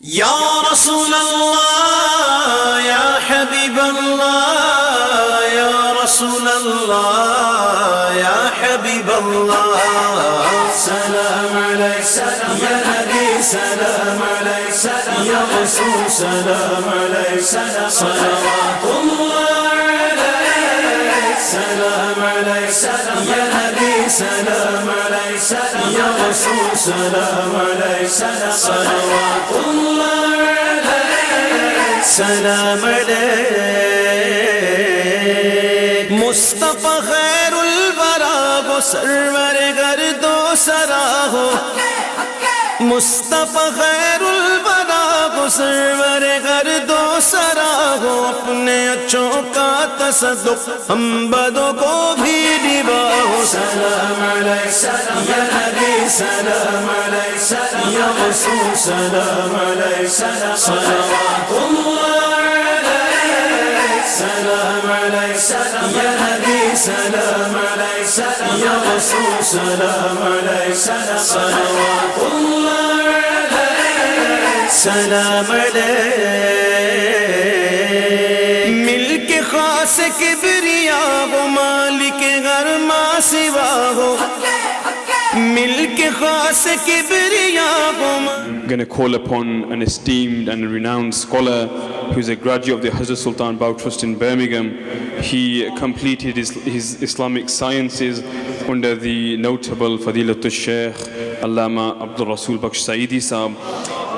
Ya Rasulallah, Ya Habiballah, Ya Rasulallah, Ya Habiballah. Salam alayk, Ya Nabi, salam alayk, Ya Rasul, salam alayk, salawatullah alayk, salam alayk, Ya Nabi, salam alayk, Ya Rasul, salam alayk, salawatullah. سلام علیک مصطفی خیر الورا وہ سرور گرد و سرا ہو مصطفی خیر الورا وہ سرور گرد و سرا ہو اپنے اچھوں کا تصدق ہم بدوں کو بھی نبا ہو سلام علیک یا نبی سلام علیک یا رسول سلام علیک صلوات سلام علیک یا نبی سلام علیک یا رسول سلام علیک صلوات اللہ علیک سلام علیک ملک خاص کبریا ہو مالک غیر ما سوا ہو ملک خاص کبریا ہو. I'm going to call upon an esteemed and renowned scholar who's a graduate of the Hazrat Sultan Bau Trust in Birmingham. He completed his Islamic sciences under the notable Fadilatul Shaykh Allama Abdul Rasul Baksh Saidi Sahab.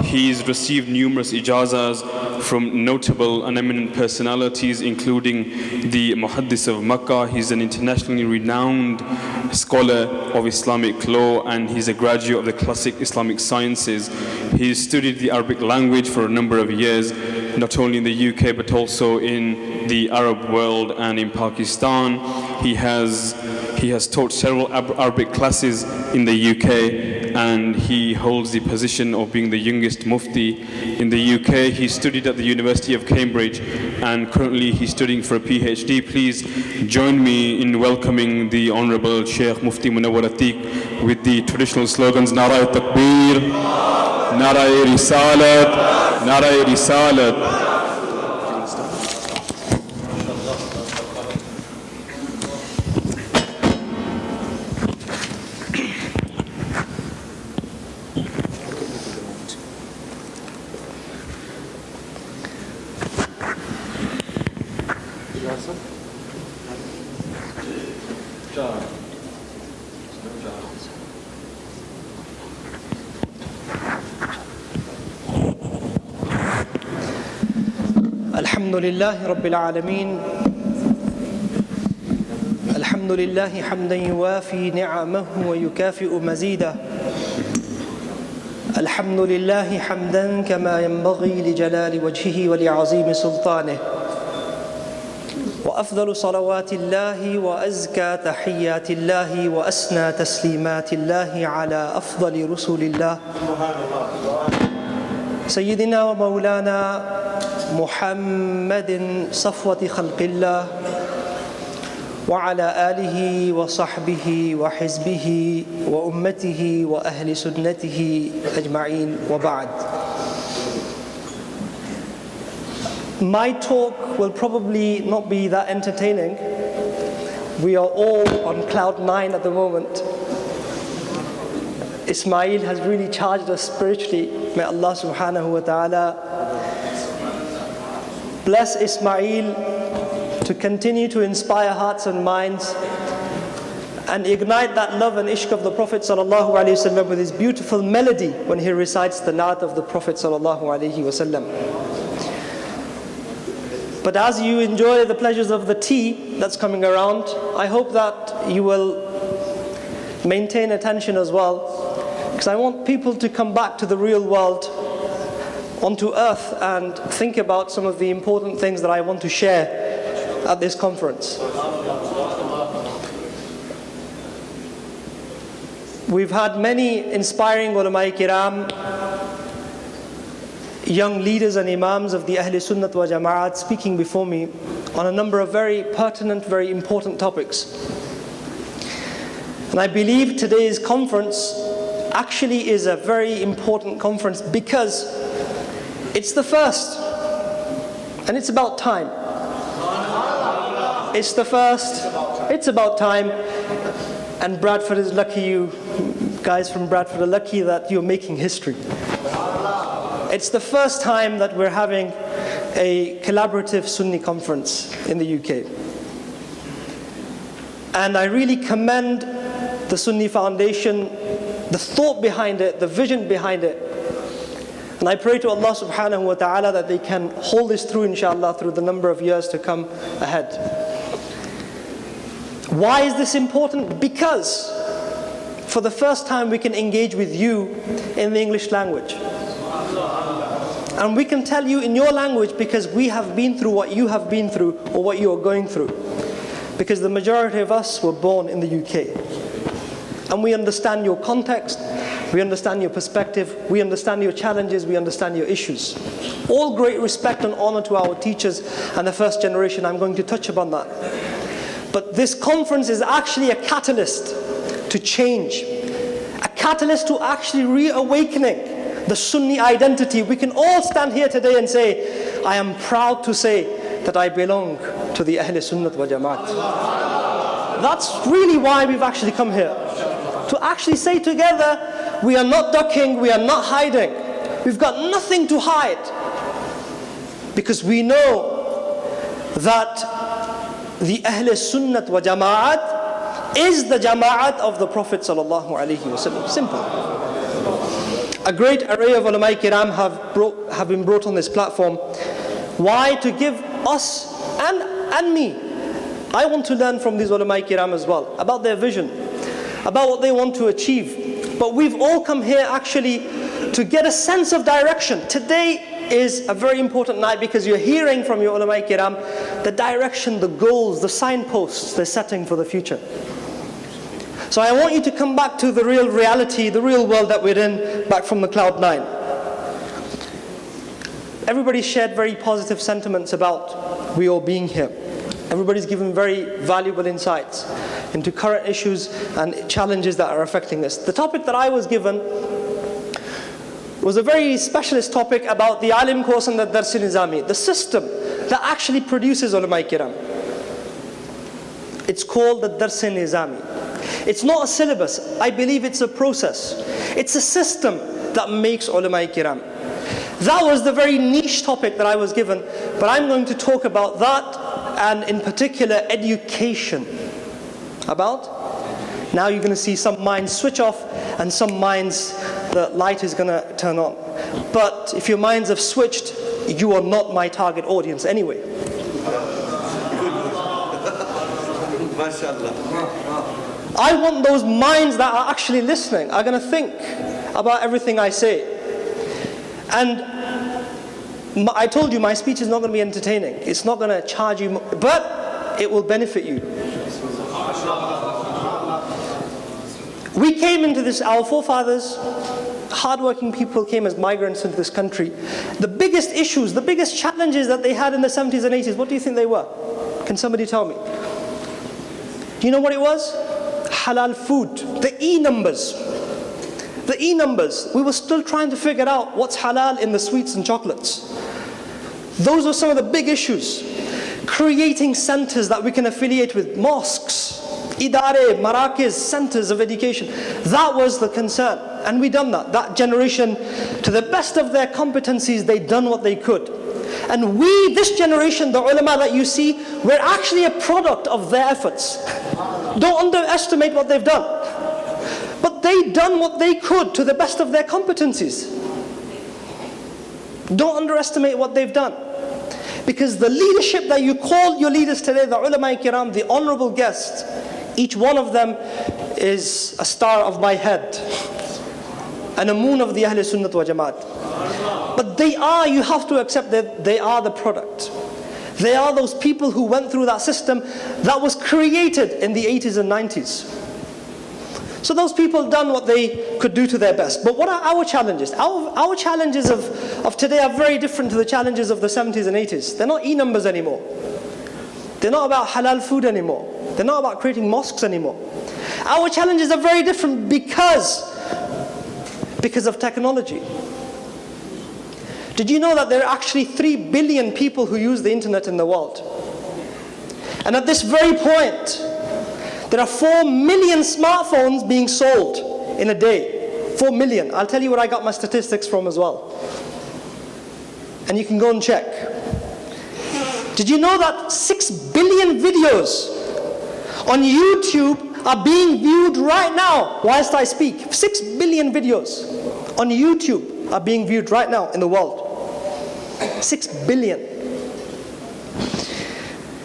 He's received numerous ijazas from notable and eminent personalities, including the Muhaddis of Makkah. He's an internationally renowned scholar of Islamic law, and he's a graduate of the classic Islamic sciences. He's studied the Arabic language for a number of years, not only in the UK but also in the Arab world and in Pakistan. He has taught several Arabic classes in the UK, and he holds the position of being the youngest Mufti in the UK. He studied at the University of Cambridge, and currently he's studying for a PhD. Please join me in welcoming the Honorable Sheikh Mufti Munawar Atiq with the traditional slogans Nara Takbir, Nara Risalat, Nara Risalat. الحمد لله رب العالمين الحمد لله حمدا يوافي نعمه ويكافئ مزيده الحمد لله حمدا كما ينبغي لجلال وجهه ولعظيم سلطانه وأفضل صلوات الله وأزكى تحيات الله وأسنى تسليمات الله على أفضل رسول الله سيدنا ومولانا محمد صفوة خلق الله وعلى آله وصحبه وحزبه وأمته وأهل سنته أجمعين وبعد. My talk will probably not be that entertaining. We are all on cloud 9 at the moment. Ismail has really charged us spiritually. May Allah subhanahu wa ta'ala bless Ismail to continue to inspire hearts and minds and ignite that love and ishq of the Prophet sallallahu alaihi wasallam with his beautiful melody when he recites the naat of the Prophet sallallahu alaihi wasallam. But as you enjoy the pleasures of the tea that's coming around, I hope that you will maintain attention as well, because I want people to come back to the real world, onto earth, and think about some of the important things that I want to share at this conference. We've had many inspiring ulama kiram, young leaders and imams of the Ahl Sunnat wa Jama'at speaking before me on a number of very pertinent, very important topics. And I believe today's conference actually is a very important conference because It's the first. And it's about time. It's the first. It's about time. And Bradford is lucky, you guys from Bradford are lucky that you're making history. It's the first time that we're having a collaborative Sunni conference in the UK. And I really commend the Sunni Foundation, the thought behind it, the vision behind it. And I pray to Allah subhanahu wa ta'ala that they can hold this through, inshallah, through the number of years to come ahead. Why is this important? Because for the first time we can engage with you in the English language. And we can tell you in your language because we have been through what you have been through or what you are going through. Because the majority of us were born in the UK. And we understand your context, we understand your perspective, we understand your challenges, we understand your issues. All great respect and honor to our teachers and the first generation. I'm going to touch upon that. But this conference is actually a catalyst to change. A catalyst to actually reawakening the Sunni identity. We can all stand here today and say, I am proud to say that I belong to the Ahl Sunnat wa Jamaat. That's really why we've actually come here. To actually say together, we are not ducking, we are not hiding. We've got nothing to hide. Because we know that the Ahl Sunnat wa Jamaat is the Jamaat of the Prophet sallallahu alaihi wasallam. Simple. A great array of ulama kiram have been brought on this platform. Why? To give us and me. I want to learn from these ulama kiram as well, about their vision, about what they want to achieve. But we've all come here actually to get a sense of direction. Today is a very important night because you're hearing from your ulama kiram the direction, the goals, the signposts they're setting for the future. So I want you to come back to the real reality, the real world that we're in, back from the cloud nine. Everybody shared very positive sentiments about we all being here. Everybody's given very valuable insights into current issues and challenges that are affecting us. The topic that I was given was a very specialist topic about the alim course and the dars nizami, the system that actually produces ulama kiram. It's called the dars nizami. It's not a syllabus. I believe it's a process. It's a system that makes ulama kiram. That was the very niche topic that I was given, but I'm going to talk about that and in particular education. About? Now you're going to see some minds switch off and some minds the light is going to turn on. But if your minds have switched, you are not my target audience anyway. I want those minds that are actually listening, are going to think about everything I say. And I told you my speech is not going to be entertaining. It's not going to charge you, but it will benefit you. We came into this, our forefathers, hardworking people came as migrants into this country. The biggest issues, the biggest challenges that they had in the 70s and 80s, what do you think they were? Can somebody tell me? Do you know what it was? Halal food, the E-numbers. The E-numbers, we were still trying to figure out what's halal in the sweets and chocolates. Those were some of the big issues. Creating centers that we can affiliate with, mosques, idare, marakiz, centers of education. That was the concern, and we done that. That generation, to the best of their competencies, they done what they could. And we, this generation, the ulama that you see, we're actually a product of their efforts. Don't underestimate what they've done. But they done what they could to the best of their competencies. Don't underestimate what they've done. Because the leadership that you call your leaders today, the ulama kiram, the honorable guests, each one of them is a star of my head and a moon of the Ahl Sunnat wa Jamaat. But they are, you have to accept that they are the product. They are those people who went through that system that was created in the 80s and 90s. So those people done what they could do to their best. But what are our challenges? Our challenges of today are very different to the challenges of the 70s and 80s. They're not E-numbers anymore. They're not about halal food anymore. They're not about creating mosques anymore. Our challenges are very different because of technology. Did you know that there are actually 3 billion people who use the internet in the world? And at this very point, there are 4 million smartphones being sold in a day. 4 million. I'll tell you where I got my statistics from as well. And you can go and check. Did you know that 6 billion videos on YouTube are being viewed right now whilst I speak? 6 billion videos on YouTube are being viewed right now in the world. 6 billion.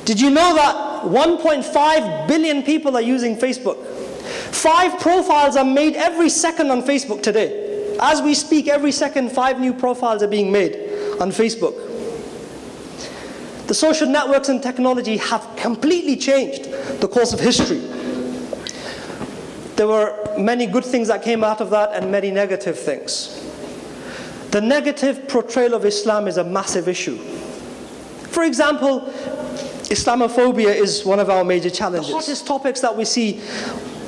Did you know that 1.5 billion people are using Facebook? 5 profiles are made every second on Facebook today. As we speak, every second 5 new profiles are being made on Facebook. The social networks and technology have completely changed the course of history. There were many good things that came out of that and many negative things. The negative portrayal of Islam is a massive issue. For example, Islamophobia is one of our major challenges. The hottest topics that we see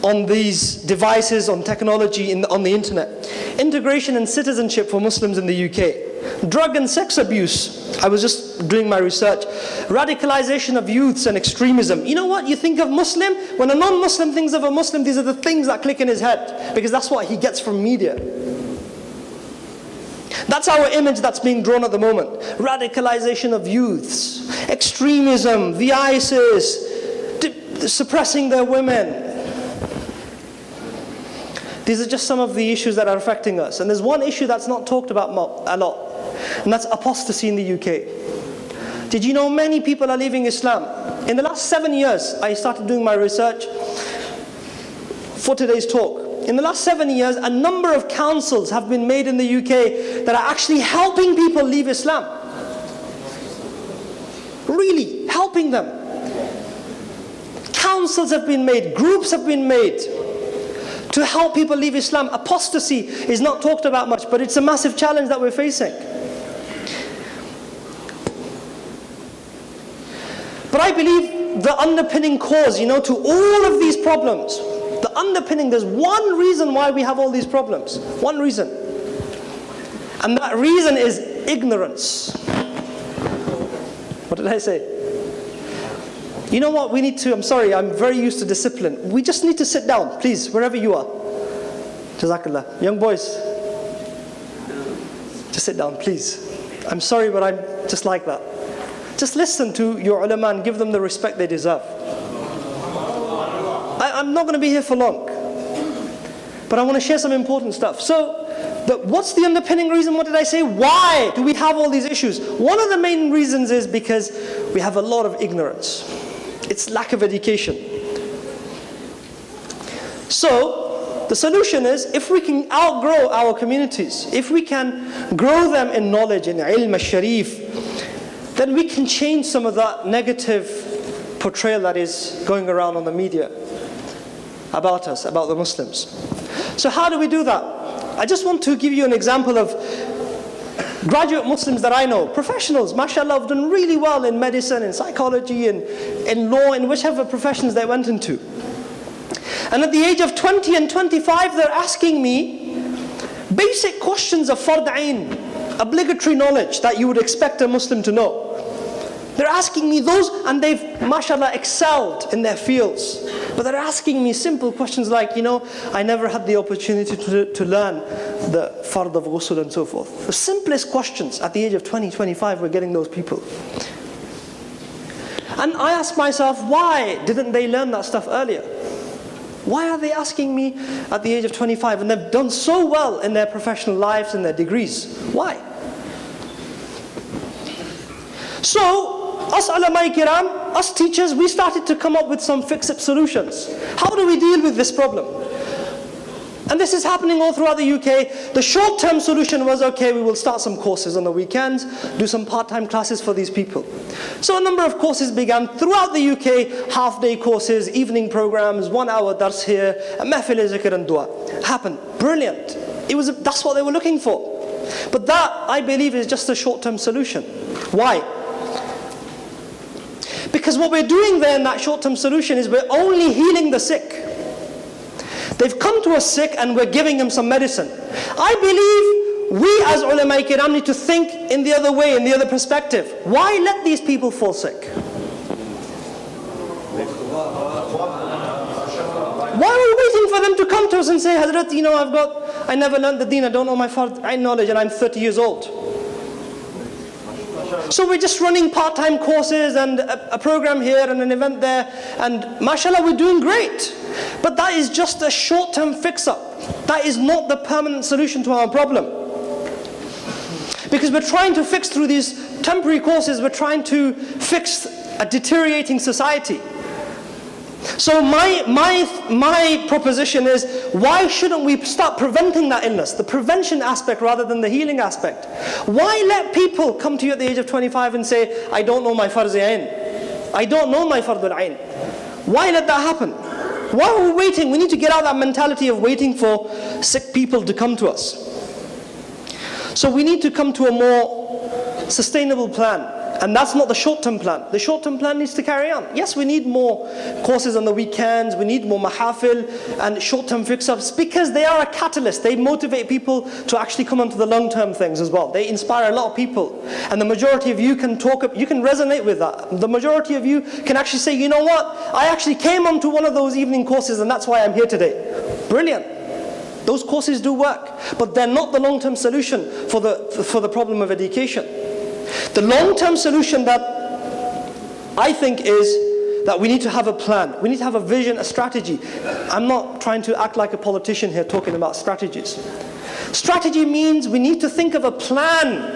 on these devices, on technology, on the internet. Integration and citizenship for Muslims in the UK. Drug and sex abuse. I was just doing my research. Radicalization of youths and extremism. You know what? You think of Muslim, when a non-Muslim thinks of a Muslim, these are the things that click in his head, because that's what he gets from media. That's our image that's being drawn at the moment. Radicalization of youths, extremism, the ISIS, suppressing their women. These are just some of the issues that are affecting us. And there's one issue that's not talked about a lot, and that's apostasy in the UK. Did you know many people are leaving Islam? In the last 7 years, I started doing my research for today's talk. In the last 7 years, a number of councils have been made in the UK that are actually helping people leave Islam. Really, helping them. Councils have been made, groups have been made to help people leave Islam. Apostasy is not talked about much, but it's a massive challenge that we're facing. But I believe the underpinning cause, to all of these problems, the underpinning, there's one reason why we have all these problems. One reason. And that reason is ignorance. What did I say? You know what, we need to, I'm sorry, I'm very used to discipline. We just need to sit down, please, wherever you are. Jazakallah. Young boys, just sit down, please. I'm sorry, but I'm just like that. Just listen to your ulama and give them the respect they deserve. I'm not going to be here for long, but I want to share some important stuff. So, what's the underpinning reason? What did I say? Why do we have all these issues? One of the main reasons is because we have a lot of ignorance. It's lack of education. So, the solution is, if we can outgrow our communities, if we can grow them in knowledge, in ilm al-sharif, then we can change some of that negative portrayal that is going around on the media about us, about the Muslims. So how do we do that? I just want to give you an example of graduate Muslims that I know, professionals, mashallah, have done really well in medicine, in psychology, in law, in whichever professions they went into. And at the age of 20 and 25, they're asking me basic questions of fard ain, obligatory knowledge that you would expect a Muslim to know. They're asking me those, and they've, mashallah, excelled in their fields. But they're asking me simple questions like, I never had the opportunity to learn the fard of ghusl and so forth. The simplest questions at the age of 20, 25, we're getting those people. And I ask myself, why didn't they learn that stuff earlier? Why are they asking me at the age of 25, and they've done so well in their professional lives and their degrees? Why? So, us ulama kiram, us teachers, we started to come up with some fix-it solutions. How do we deal with this problem? And this is happening all throughout the UK. The short-term solution was, okay, we will start some courses on the weekends, do some part-time classes for these people. So a number of courses began throughout the UK, half-day courses, evening programs, 1 hour dars here, a mahfil zikr and dua. Happened. Brilliant. That's what they were looking for. But that, I believe, is just a short-term solution. Why? Because what we're doing there in that short-term solution is we're only healing the sick. They've come to us sick and we're giving them some medicine. I believe we as ulama kiram need to think in the other way, in the other perspective. Why let these people fall sick? Why are we waiting for them to come to us and say, Hazrat, I never learned the deen, I don't know my fard knowledge, and I'm 30 years old. So we're just running part-time courses and a program here and an event there, and mashallah, we're doing great. But that is just a short-term fix-up. That is not the permanent solution to our problem. Because we're trying to fix through these temporary courses, we're trying to fix a deteriorating society. So my proposition is, why shouldn't we start preventing that illness, the prevention aspect rather than the healing aspect? Why let people come to you at the age of 25 and say, I don't know my farz ayn, I don't know my fardul ayn? Why let that happen? Why are we waiting? We need to get out that mentality of waiting for sick people to come to us. So we need to come to a more sustainable plan. And that's not the short-term plan. The short-term plan needs to carry on. Yes, we need more courses on the weekends, we need more mahafil and short-term fix-ups, because they are a catalyst. They motivate people to actually come onto the long-term things as well. They inspire a lot of people. And the majority of you can resonate with that. The majority of you can actually say, you know what, I actually came onto one of those evening courses and that's why I'm here today. Brilliant. Those courses do work, but they're not the long-term solution for the problem of education. The long-term solution that I think is that we need to have a plan. We need to have a vision, a strategy. I'm not trying to act like a politician here talking about strategies. Strategy means we need to think of a plan.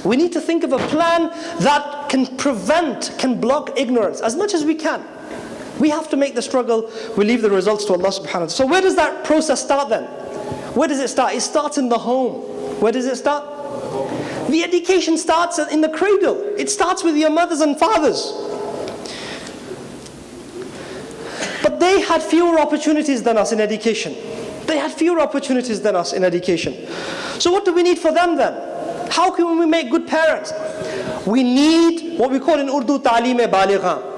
We need to think of a plan that can block ignorance as much as we can. We have to make the struggle. We leave the results to Allah subhanahu wa ta'ala. So where does that process start then? Where does it start? It starts in the home. Where does it start? The education starts in the cradle. It starts with your mothers and fathers. But they had fewer opportunities than us in education. They had fewer opportunities than us in education. So what do we need for them then? How can we make good parents? We need what we call in Urdu ta'lim-e-baligha.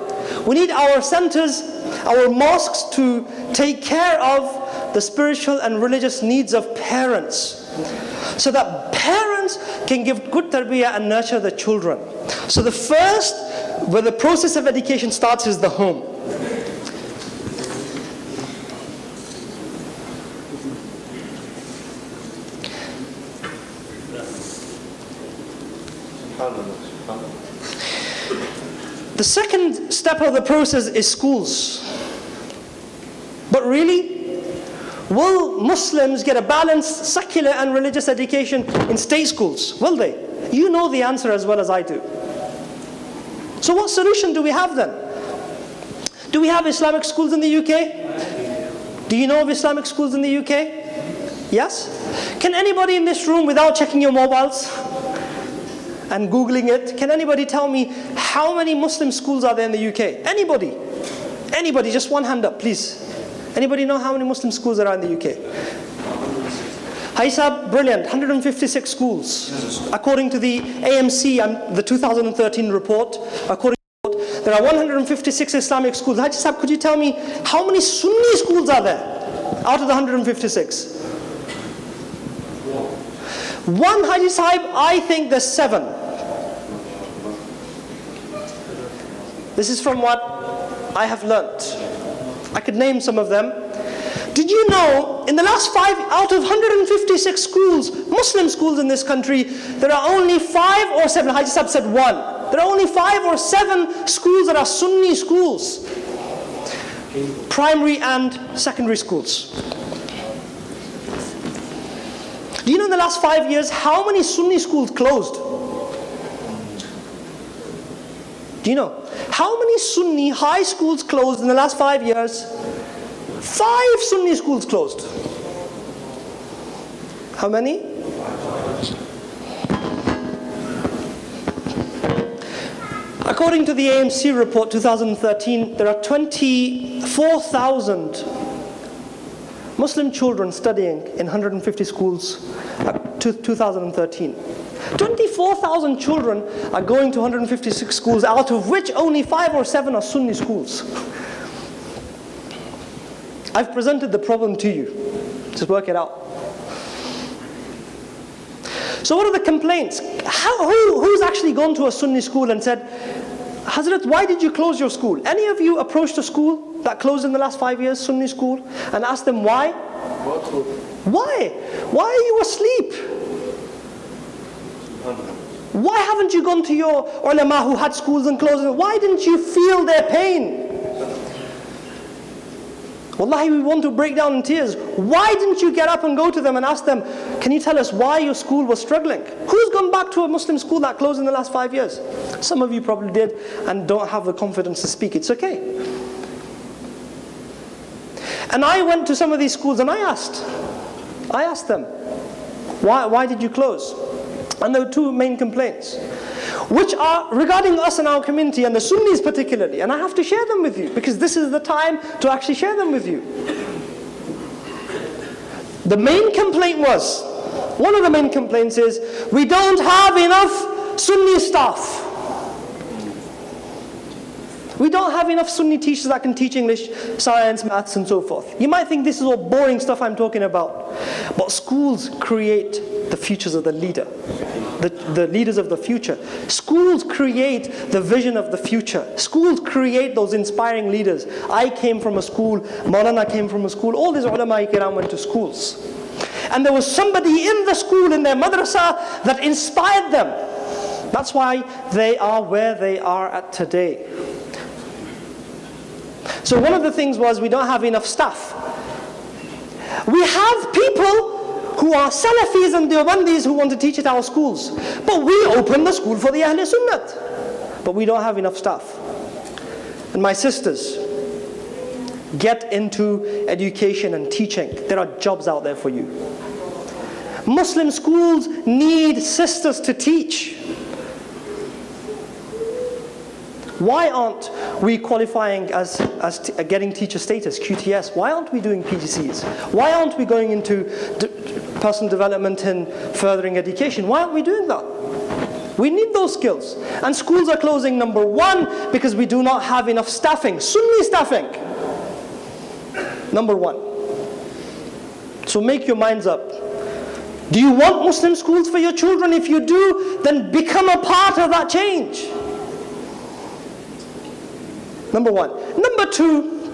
We need our centers, our mosques to take care of the spiritual and religious needs of parents, so that parents can give good tarbiyah and nurture the children. So the first, where the process of education starts, is the home. The second step of the process is schools. But really, will Muslims get a balanced secular and religious education in state schools? Will they? You know the answer as well as I do. So what solution do we have then? Do we have Islamic schools in the UK? Do you know of Islamic schools in the UK? Yes? Can anybody in this room, without checking your mobiles and Googling it, can anybody tell me how many Muslim schools are there in the UK? Anybody? Anybody? Just one hand up, please. Anybody know how many Muslim schools there are in the UK? Haisab, brilliant, 156 schools. According to the AMC, the 2013 report, there are 156 Islamic schools. Haji Sahab, could you tell me how many Sunni schools are there out of the 156? One, Haji Sahib, I think there's 7. This is from what I have learnt. I could name some of them. Did you know, in the last 5 out of 156 schools, Muslim schools in this country, there are only 5 or 7, Haji Sahib said 1. There are only 5 or 7 schools that are Sunni schools. Primary and secondary schools. Do you know in the last 5 years, how many Sunni schools closed? Do you know? How many Sunni high schools closed in the last 5 years? 5 Sunni schools closed. How many? According to the AMC report 2013, there are 24,000 Muslim children studying in 150 schools, 2013. 24,000 children are going to 156 schools, out of which only 5 or 7 are Sunni schools. I've presented the problem to you. Just work it out. So what are the complaints? Who's actually gone to a Sunni school and said, Hazrat, why did you close your school? Any of you approached a school that closed in the last 5 years, Sunni school, and asked them why? Why? Why are you asleep? Why haven't you gone to your ulama who had schools and closed? Why didn't you feel their pain? Wallahi, we want to break down in tears. Why didn't you get up and go to them and ask them, can you tell us why your school was struggling? Who's gone back to a Muslim school that closed in the last 5 years? Some of you probably did and don't have the confidence to speak. It's okay. And I went to some of these schools and I asked them, why did you close? And there were two main complaints, which are regarding us and our community and the Sunnis particularly. And I have to share them with you because this is the time to actually share them with you. The main complaint was, one of the main complaints is, we don't have enough Sunni staff. We don't have enough Sunni teachers that can teach English, science, maths and so forth. You might think this is all boring stuff I'm talking about. But schools create the futures of the leader. The leaders of the future. Schools create the vision of the future. Schools create those inspiring leaders. I came from a school, Maulana came from a school, all these ulama kiram went to schools. And there was somebody in the school, in their madrasa, that inspired them. That's why they are where they are at today. So one of the things was we don't have enough staff. We have people who are Salafis and Deobandis who want to teach at our schools. But we open the school for the Ahl Sunnat. But we don't have enough staff. And my sisters, get into education and teaching. There are jobs out there for you. Muslim schools need sisters to teach. Why aren't we qualifying as getting teacher status, QTS? Why aren't we doing PGCs? Why aren't we going into personal development and furthering education? Why aren't we doing that? We need those skills. And schools are closing, number one, because we do not have enough staffing, Sunni staffing. Number one. So make your minds up. Do you want Muslim schools for your children? If you do, then become a part of that change. Number one. Number two,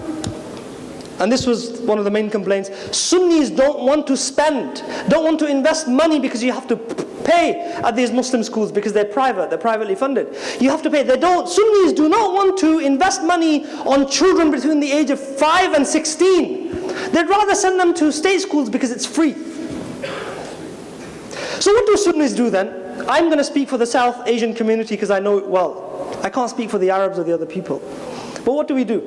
and this was one of the main complaints, Sunnis don't want to spend, don't want to invest money because you have to pay at these Muslim schools because they're private, they're privately funded. You have to pay. Sunnis do not want to invest money on children between the age of 5 and 16. They'd rather send them to state schools because it's free. So what do Sunnis do then? I'm going to speak for the South Asian community because I know it well. I can't speak for the Arabs or the other people. But what do?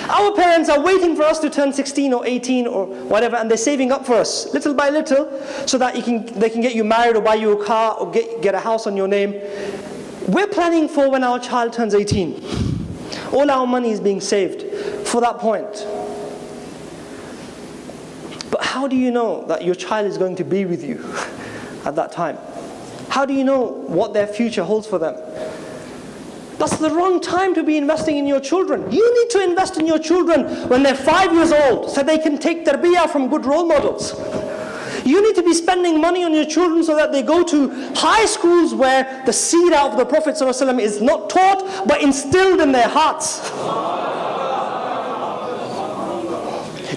Our parents are waiting for us to turn 16 or 18 or whatever, and they're saving up for us, little by little, so that they can get you married or buy you a car or get a house on your name. We're planning for when our child turns 18. All our money is being saved for that point. But how do you know that your child is going to be with you at that time? How do you know what their future holds for them? That's the wrong time to be investing in your children. You need to invest in your children when they're 5 years old so they can take tarbiyah from good role models. You need to be spending money on your children so that they go to high schools where the seerah of the Prophet ﷺ is not taught but instilled in their hearts.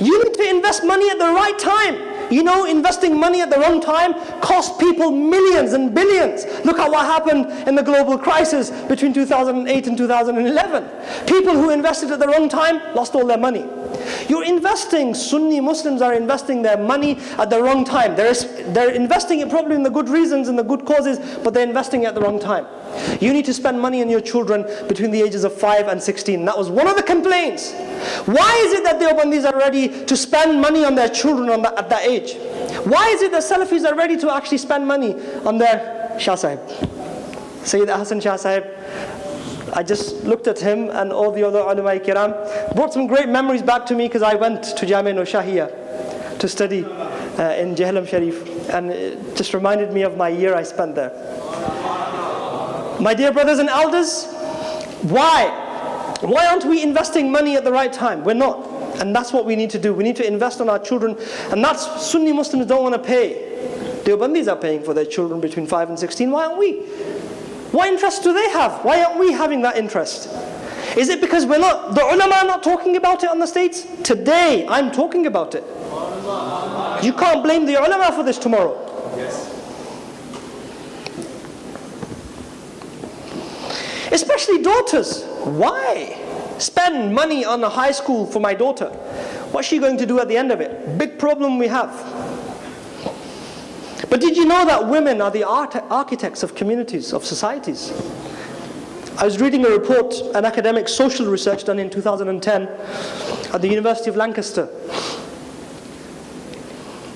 You need to invest money at the right time. You know, investing money at the wrong time cost people millions and billions. Look at what happened in the global crisis between 2008 and 2011. People who invested at the wrong time lost all their money. You're investing, Sunni Muslims are investing their money at the wrong time. They're investing it probably in the good reasons and the good causes, but they're investing at the wrong time. You need to spend money on your children between the ages of 5 and 16. That was one of the complaints. Why is it that the Deobandis are ready to spend money on their children at that age? Why is it that Salafis are ready to actually spend money on their Shah Sahib? Sayyid Hassan Shah Sahib, I just looked at him and all the other ulama kiram, brought some great memories back to me because I went to Jamia Shahiya to study in Jahlam Sharif, and it just reminded me of my year I spent there. My dear brothers and elders, why aren't we investing money at the right time? We're not. And that's what we need to do. We need to invest on our children. And that's Sunni Muslims don't want to pay. Deobandis are paying for their children between 5 and 16. Why aren't we? What interest do they have? Why aren't we having that interest? Is it because the ulama are not talking about it on the States? Today, I'm talking about it. You can't blame the ulama for this tomorrow. Yes. Especially daughters. Why spend money on a high school for my daughter? What's she going to do at the end of it? Big problem we have. But did you know that women are the architects of communities, of societies? I was reading a report, an academic social research done in 2010 at the University of Lancaster.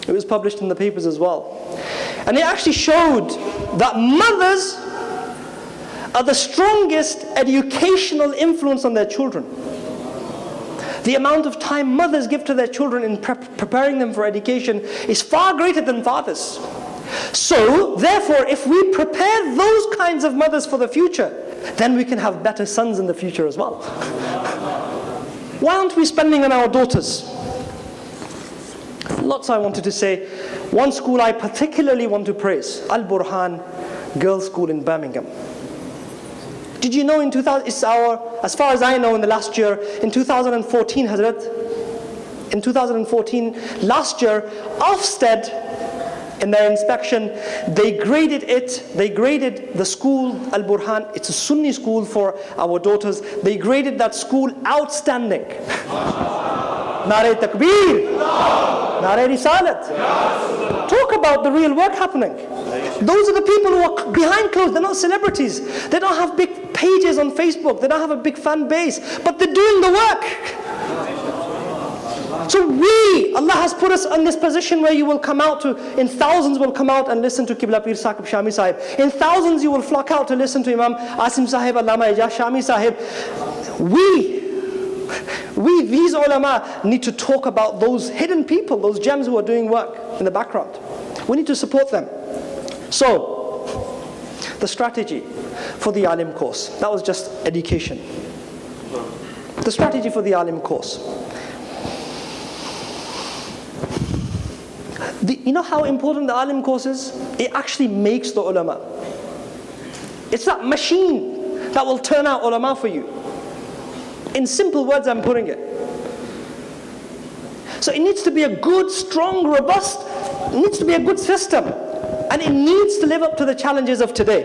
It was published in the papers as well. And it actually showed that mothers are the strongest educational influence on their children. The amount of time mothers give to their children in preparing them for education is far greater than fathers. So, therefore, if we prepare those kinds of mothers for the future, then we can have better sons in the future as well. Why aren't we spending on our daughters? Lots I wanted to say. One school I particularly want to praise, Al-Burhan Girls' School in Birmingham. Did you know in 2000, it's as far as I know in the last year, in 2014, Hazrat, in 2014, last year, Ofsted, in their inspection, they graded the school, Al-Burhan, it's a Sunni school for our daughters, they graded that school outstanding. Nare Takbir, Nare Risalat. Talk about the real work happening. Those are the people who are behind closed, they're not celebrities. They don't have big pages on Facebook, they don't have a big fan base, but they're doing the work. So Allah has put us in this position where you will come out in thousands will come out and listen to Qibla Pir Saqib Shami Sahib. In thousands you will flock out to listen to Imam Asim Sahib, Allama Ijaz Shami Sahib. We, these ulama, need to talk about those hidden people, those gems who are doing work in the background. We need to support them. So, the strategy for the Alim course, that was just education. The strategy for the Alim course. You know how important the Alim course is? It actually makes the ulama. It's that machine that will turn out ulama for you. In simple words, I'm putting it. So it needs to be a good, strong, robust, it needs to be a good system. And it needs to live up to the challenges of today.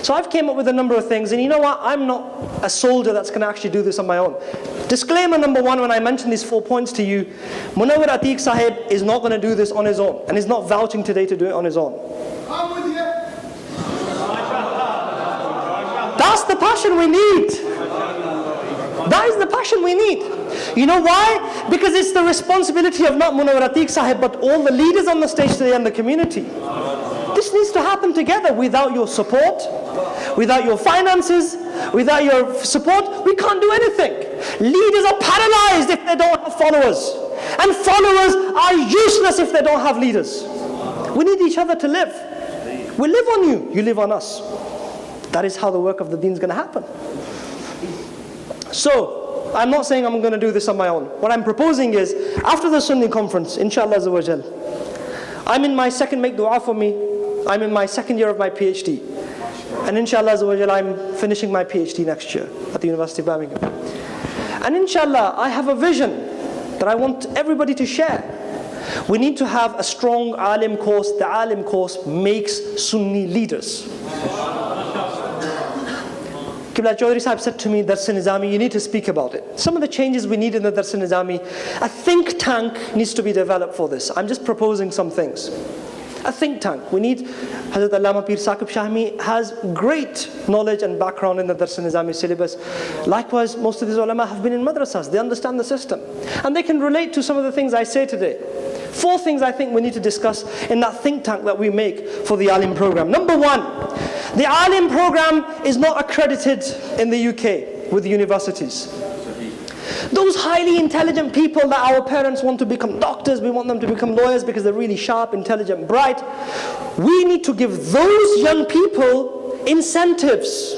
So I've came up with a number of things, and you know what? I'm not a soldier that's going to actually do this on my own. Disclaimer number one, when I mention these 4 points to you, Munawar Atiq Sahib is not going to do this on his own, and is not vouching today to do it on his own. I'm with you. That's the passion we need. That is the passion we need. You know why? Because it's the responsibility of not Munawar Atiq Sahib, but all the leaders on the stage today and the community. This needs to happen together. Without your support, without your finances, without your support, we can't do anything. Leaders are paralyzed if they don't have followers. And followers are useless if they don't have leaders. We need each other to live. We live on you, you live on us. That is how the work of the deen is going to happen. So, I'm not saying I'm going to do this on my own. What I'm proposing is, after the Sunni conference, inshallah azza wa jal, I'm in my second, make dua for me, I'm in my second year of my PhD. And inshallah azza wa jal, I'm finishing my PhD next year at the University of Birmingham. And inshallah, I have a vision that I want everybody to share. We need to have a strong alim course. The alim course makes Sunni leaders. Qibla Chaudhry Sahib said to me, Dars-e-Nizami, you need to speak about it. Some of the changes we need in the Dars-e-Nizami, a think tank needs to be developed for this. I'm just proposing some things. A think tank. We need, Hazrat Allama Pir Saqib Shahmi has great knowledge and background in the Dars-e-Nizami syllabus. Likewise, most of these ulama have been in madrasas. They understand the system. And they can relate to some of the things I say today. 4 things I think we need to discuss in that think tank that we make for the Alim program. Number 1, the Alim program is not accredited in the UK with the universities. Those highly intelligent people that our parents want to become doctors, we want them to become lawyers because they're really sharp, intelligent, bright. We need to give those young people incentives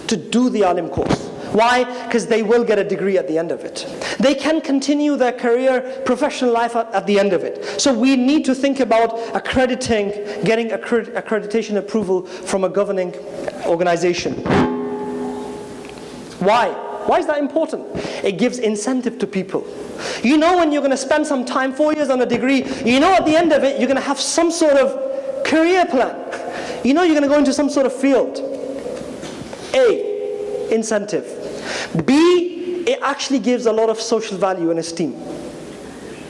to do the Alim course. Why? Because they will get a degree at the end of it. They can continue their career, professional life at the end of it. So we need to think about getting accreditation approval from a governing organization. Why? Why is that important? It gives incentive to people. You know, when you're going to spend some time, 4 years on a degree, you know at the end of it, you're going to have some sort of career plan. You know you're going to go into some sort of field. A, incentive. B, it actually gives a lot of social value and esteem.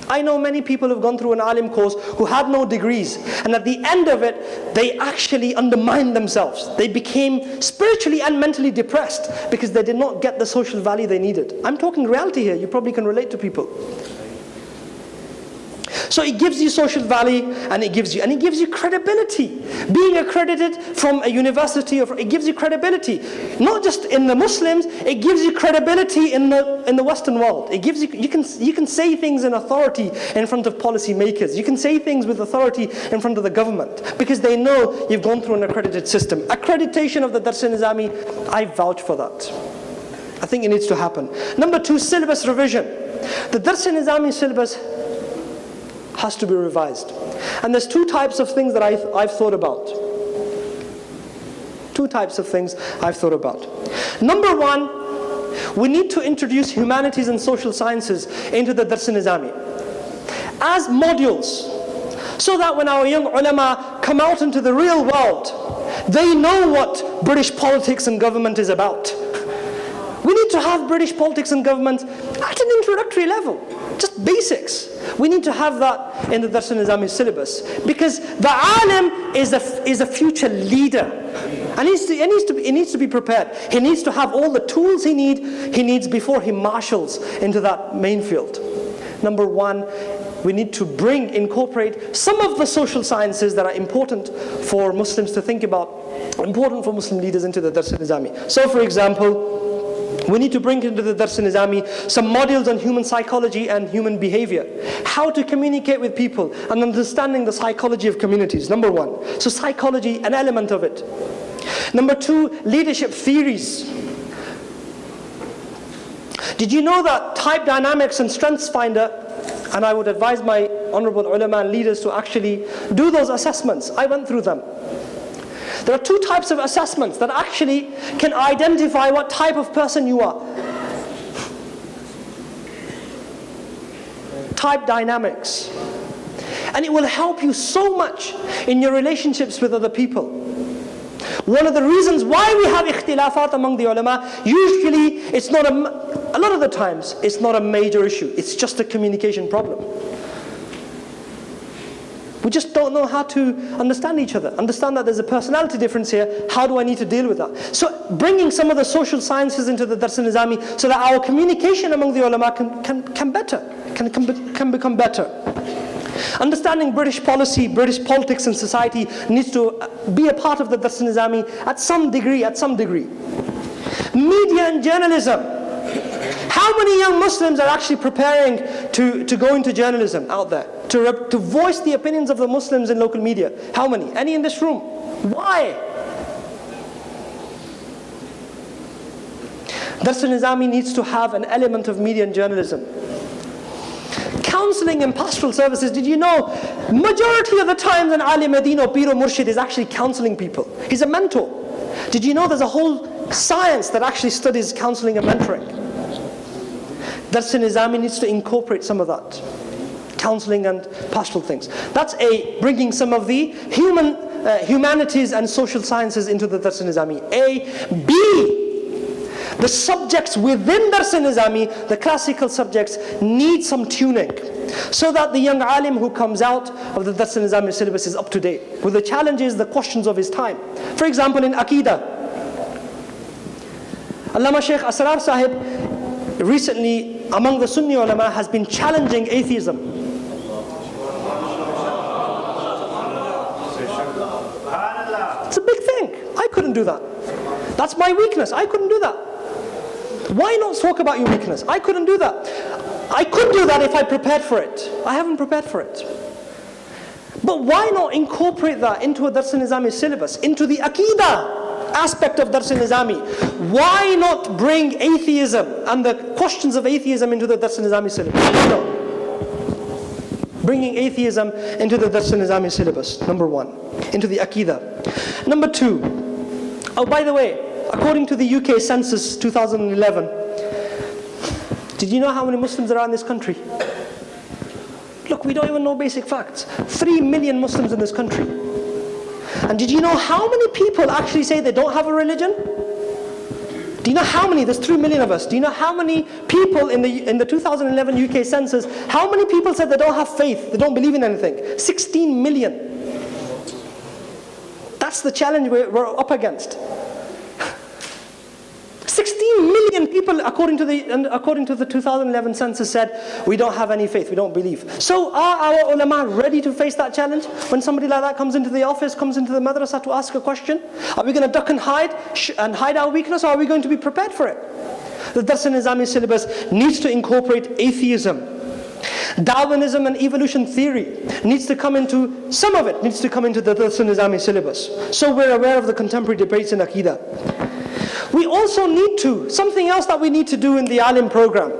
I know many people who've gone through an alim course who had no degrees, and at the end of it, they actually undermined themselves. They became spiritually and mentally depressed because they did not get the social value they needed. I'm talking reality here. You probably can relate to people. So it gives you social value, and it gives you credibility. Being accredited from a university, it gives you credibility. Not just in the Muslims, it gives you credibility in the Western world. It gives you can say things in authority in front of policy makers. You can say things with authority in front of the government because they know you've gone through an accredited system. Accreditation of the Dars-e-Nizami, I vouch for that. I think it needs to happen. Number 2, syllabus revision. The Dars-e-Nizami syllabus has to be revised. And there's 2 types of things that I've thought about. 2 types of things I've thought about. Number 1, we need to introduce humanities and social sciences into the Dars-e-Nizami as modules, so that when our young ulama come out into the real world, they know what British politics and government is about. We need to have British politics and government at an introductory level, just basics. We need to have that in the Dars-e-Nizami syllabus, because the alim is a future leader, and he needs to be prepared. He needs to have all the tools he needs before he marshals into that main field. Number 1, we need to incorporate some of the social sciences that are important for Muslims to think about, important for Muslim leaders into the Dars-e-Nizami. So, for example, we need to bring into the Dars-e-Nizami some modules on human psychology and human behavior. How to communicate with people and understanding the psychology of communities, number 1. So psychology, an element of it. Number 2, leadership theories. Did you know that type dynamics and strengths finder, and I would advise my honorable ulama and leaders to actually do those assessments. I went through them. There are 2 types of assessments that actually can identify what type of person you are. Type dynamics. And it will help you so much in your relationships with other people. One of the reasons why we have ikhtilafat among the ulama, usually it's not a lot of the times, it's not a major issue. It's just a communication problem. We just don't know how to understand each other. Understand that there's a personality difference here. How do I need to deal with that? So bringing some of the social sciences into the Dars-e-Nizami so that our communication among the ulama can become better. Understanding British policy, British politics and society needs to be a part of the Dars-e-Nizami at some degree. Media and journalism. How many young Muslims are actually preparing to go into journalism out there? To voice the opinions of the Muslims in local media? How many? Any in this room? Why? Dars-e-Nizami needs to have an element of media and journalism. Counseling and pastoral services. Did you know, majority of the times an alim Medina or Pir or Murshid is actually counseling people. He's a mentor. Did you know there's a whole science that actually studies counseling and mentoring? Dars-e-Nizami needs to incorporate some of that. Counseling and pastoral things. That's bringing some of the humanities and social sciences into the Dars-e-Nizami. B, the subjects within Dars-e-Nizami, the classical subjects, need some tuning, so that the young alim who comes out of the Dars-e-Nizami syllabus is up to date with the challenges, the questions of his time. For example, in Aqidah, Allama Shaykh Asrar Sahib recently among the Sunni ulama has been challenging atheism. It's a big thing. I couldn't do that. That's my weakness. I couldn't do that. Why not talk about your weakness? I couldn't do that. I could do that if I prepared for it. I haven't prepared for it. But why not incorporate that into a Dars-e-Nizami syllabus, into the Aqidah? aspect of Dars al-Nizami. Why not bring atheism and the questions of atheism into the Dars al-Nizami syllabus? No. Bringing atheism into the Dars al-Nizami syllabus, number one, into the Aqidah. Number two, oh, by the way, according to the UK Census 2011, did you know how many Muslims there are in this country? Look, we don't even know basic facts. 3 million Muslims in this country. And did you know how many people actually say they don't have a religion? Do you know how many? There's 3 million of us. Do you know how many people in the 2011 UK census, how many people said they don't have faith, they don't believe in anything? 16 million. That's the challenge we're up against. 16 million people, according to the 2011 census, said we don't have any faith, we don't believe. So are our ulama ready to face that challenge? When somebody like that comes into the office, comes into the madrasa to ask a question, are we going to duck and hide our weakness, or are we going to be prepared for it? The Dars al-Nizami syllabus needs to incorporate atheism. Darwinism and evolution theory needs to come into, some of it needs to come into the Dars al-Nizami syllabus. So we're aware of the contemporary debates in Aqidah. We also need to, something else that we need to do in the Alim program.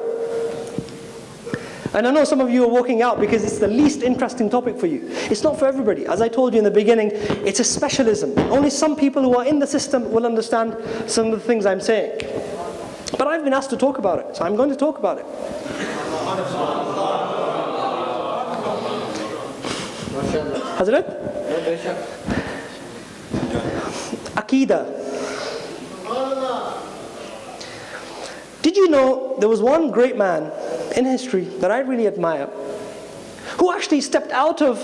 And I know some of you are walking out because it's the least interesting topic for you. It's not for everybody. As I told you in the beginning, it's a specialism. Only some people who are in the system will understand some of the things I'm saying. But I've been asked to talk about it, so I'm going to talk about it. Hazrat? Aqidah. Did you know there was one great man in history that I really admire, who actually stepped out of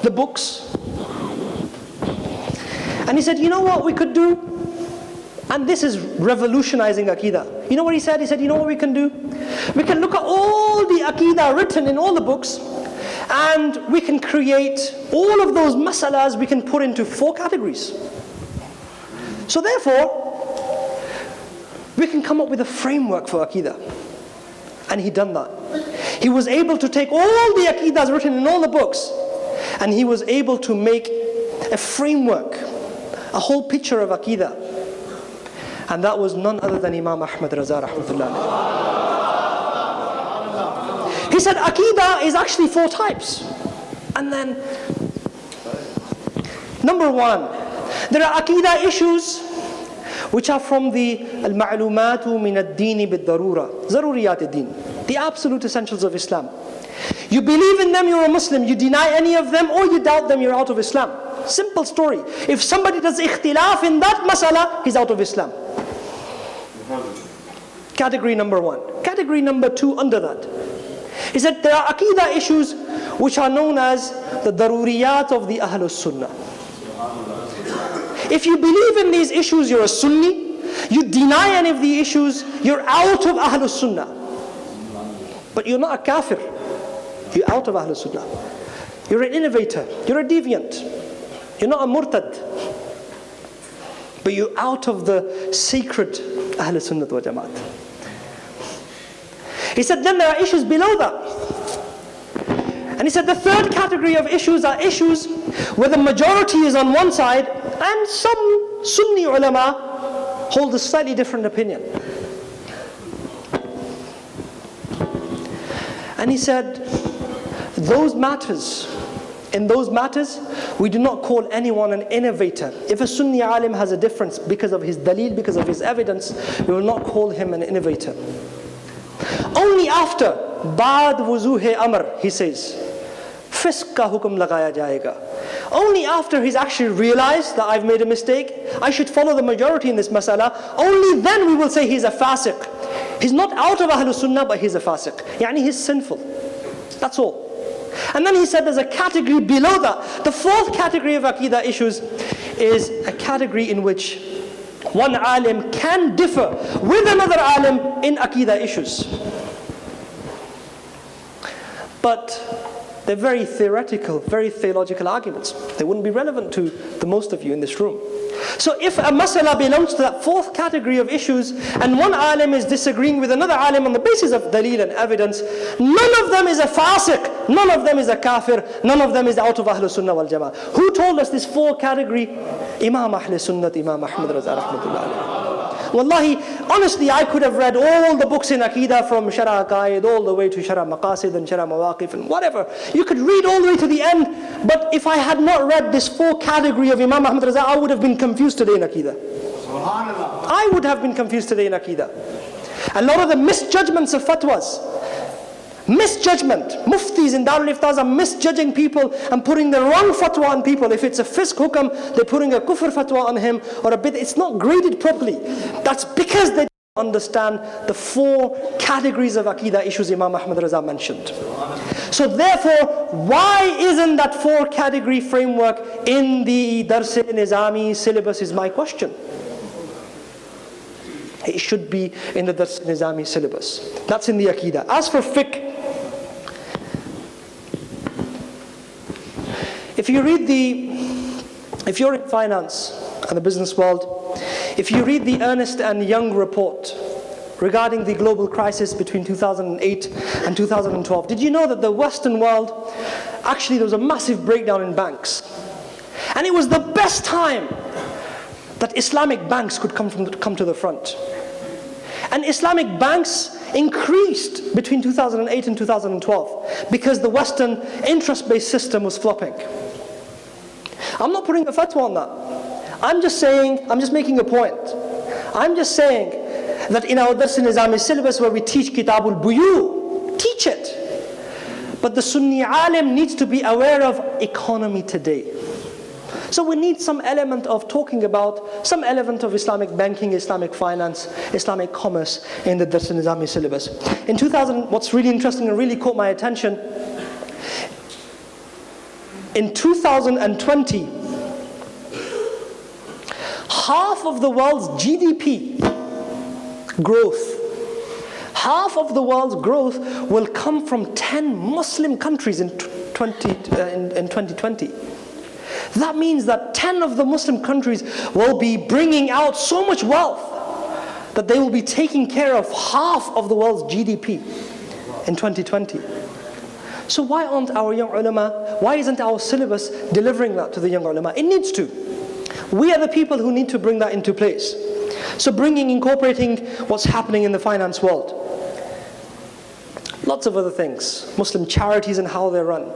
the books and he said, you know what we could do? And this is revolutionizing Aqidah. You know what he said? He said, you know what we can do? We can look at all the Aqidah written in all the books, and we can create all of those masalas, we can put into 4 categories. So therefore, we can come up with a framework for Aqidah. And he done that. He was able to take all the Aqidahs written in all the books, and he was able to make a framework, a whole picture of Aqidah. And that was none other than Imam Ahmad Raza rahmatullah. He said Aqidah is actually 4 types. And then, number 1, there are Aqidah issues which are from the al-ma'lumatu min ad-deen bid-darura, zaruriyat ad-din, the absolute essentials of Islam. You believe in them, you're a Muslim. You deny any of them or you doubt them, you're out of Islam. Simple story. If somebody does ikhtilaf in that masala, he's out of Islam. Category number 1. Category number 2 under that is that there are Aqidah issues which are known as the daruriyat of the Ahlus Sunnah. If you believe in these issues, you're a Sunni. You deny any of the issues, you're out of Ahlus Sunnah. But you're not a kafir. You're out of Ahlus Sunnah. You're an innovator. You're a deviant. You're not a murtad. But you're out of the sacred Ahlus Sunnah wal Jamaat. He said then there are issues below that. And he said the third category of issues are issues where the majority is on one side and some Sunni ulama hold a slightly different opinion. And he said, in those matters, we do not call anyone an innovator. If a Sunni alim has a difference because of his dalil, because of his evidence, we will not call him an innovator. Only after baad wuzuh amr, he says, fisk ka hukum lagaya jayega. Only after he's actually realized that I've made a mistake, I should follow the majority in this masala, only then we will say he's a fasiq. He's not out of Ahlul Sunnah, but he's a fasiq. Yani he's sinful. That's all. And then he said there's a category below that. The 4th category of Aqidah issues is a category in which one alim can differ with another alim in Aqidah issues. But They're very theoretical, very theological arguments. They wouldn't be relevant to the most of you in this room. So if a masala belongs to that fourth category of issues, and one alim is disagreeing with another alim on the basis of dalil and evidence, none of them is a fasiq, none of them is a kafir, none of them is out of Ahlul Sunnah wal Jama'ah. Who told us this four category? Imam Ahlul Sunnah, Imam Ahmad Raza rahmatullah alayhi. Wallahi, honestly, I could have read all the books in Aqidah from Shara Aqaid all the way to Shara Maqasid and Shara Mawaqif and whatever. You could read all the way to the end, but if I had not read this four category of Imam Ahmad Raza, I would have been confused today in Aqidah. I would have been confused today in Aqidah. A lot of the misjudgments of fatwas, misjudgment. Muftis in Darul Iftas are misjudging people and putting the wrong fatwa on people. If it's a fisk hukam, they're putting a kufr fatwa on him, or a bit. It's not graded properly. That's because they don't understand the four categories of Aqidah issues Imam Ahmad Raza mentioned. So therefore, why isn't that four category framework in the Dars-e-Nizami syllabus is my question. It should be in the Dars-e-Nizami syllabus. That's in the Aqidah. As for fiqh, if you're in finance and the business world, if you read the Ernst and Young report regarding the global crisis between 2008 and 2012, did you know that the Western world, actually there was a massive breakdown in banks. And it was the best time that Islamic banks could come to the front. And Islamic banks increased between 2008 and 2012 because the Western interest-based system was flopping. I'm not putting a fatwa on that. I'm just making a point. I'm just saying that in our Dars-e-Nizami syllabus where we teach Kitabul Buyu, teach it. But the Sunni alim needs to be aware of economy today. So we need some element of talking about, some element of Islamic banking, Islamic finance, Islamic commerce in the Dars-e-Nizami syllabus. In 2000, what's really interesting and really caught my attention, in 2020, half of the world's GDP growth, half of the world's growth will come from 10 Muslim countries in 2020. That means that 10 of the Muslim countries will be bringing out so much wealth that they will be taking care of half of the world's GDP in 2020. So why aren't our young ulama, why isn't our syllabus delivering that to the young ulama? It needs to. We are the people who need to bring that into place. So incorporating what's happening in the finance world. Lots of other things, Muslim charities and how they're run.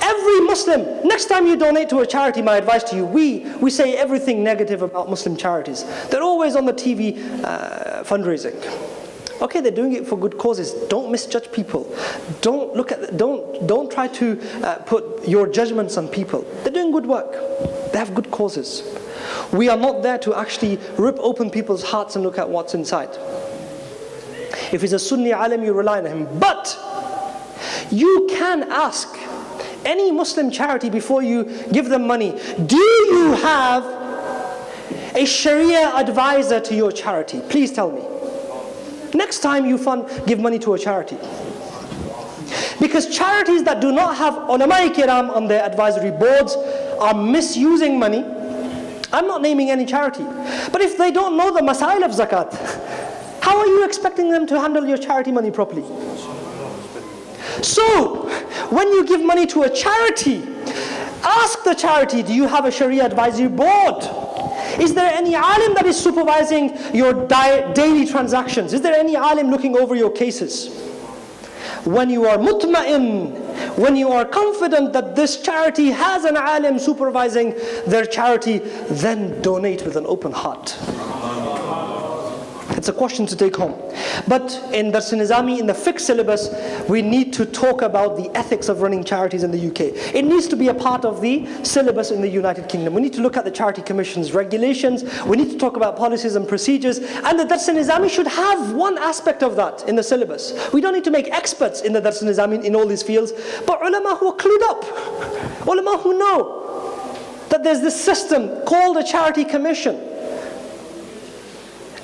Every Muslim, next time you donate to a charity, my advice to you, we say everything negative about Muslim charities. They're always on the TV fundraising. Okay, they're doing it for good causes. Don't misjudge people. Don't try to put your judgments on people. They're doing good work. They have good causes. We are not there to actually rip open people's hearts and look at what's inside. If he's a Sunni alim, you rely on him. But you can ask any Muslim charity before you give them money, do you have a Sharia advisor to your charity? Please tell me. Next time you give money to a charity. Because charities that do not have ulama kiram on their advisory boards are misusing money. I'm not naming any charity. But if they don't know the masail of zakat, how are you expecting them to handle your charity money properly? So, when you give money to a charity, ask the charity, do you have a Sharia advisory board? Is there any alim that is supervising your daily transactions? Is there any alim looking over your cases? When you are mutma'in, when you are confident that this charity has an alim supervising their charity, then donate with an open heart. It's a question to take home. But in Dars-e-Nizami, in the fiqh syllabus, we need to talk about the ethics of running charities in the UK. It needs to be a part of the syllabus in the United Kingdom. We need to look at the Charity Commission's regulations. We need to talk about policies and procedures. And the Dars-e-Nizami should have one aspect of that in the syllabus. We don't need to make experts in the Dars-e-Nizami in all these fields, but ulama who are clued up. Ulama who know that there's this system called a Charity Commission.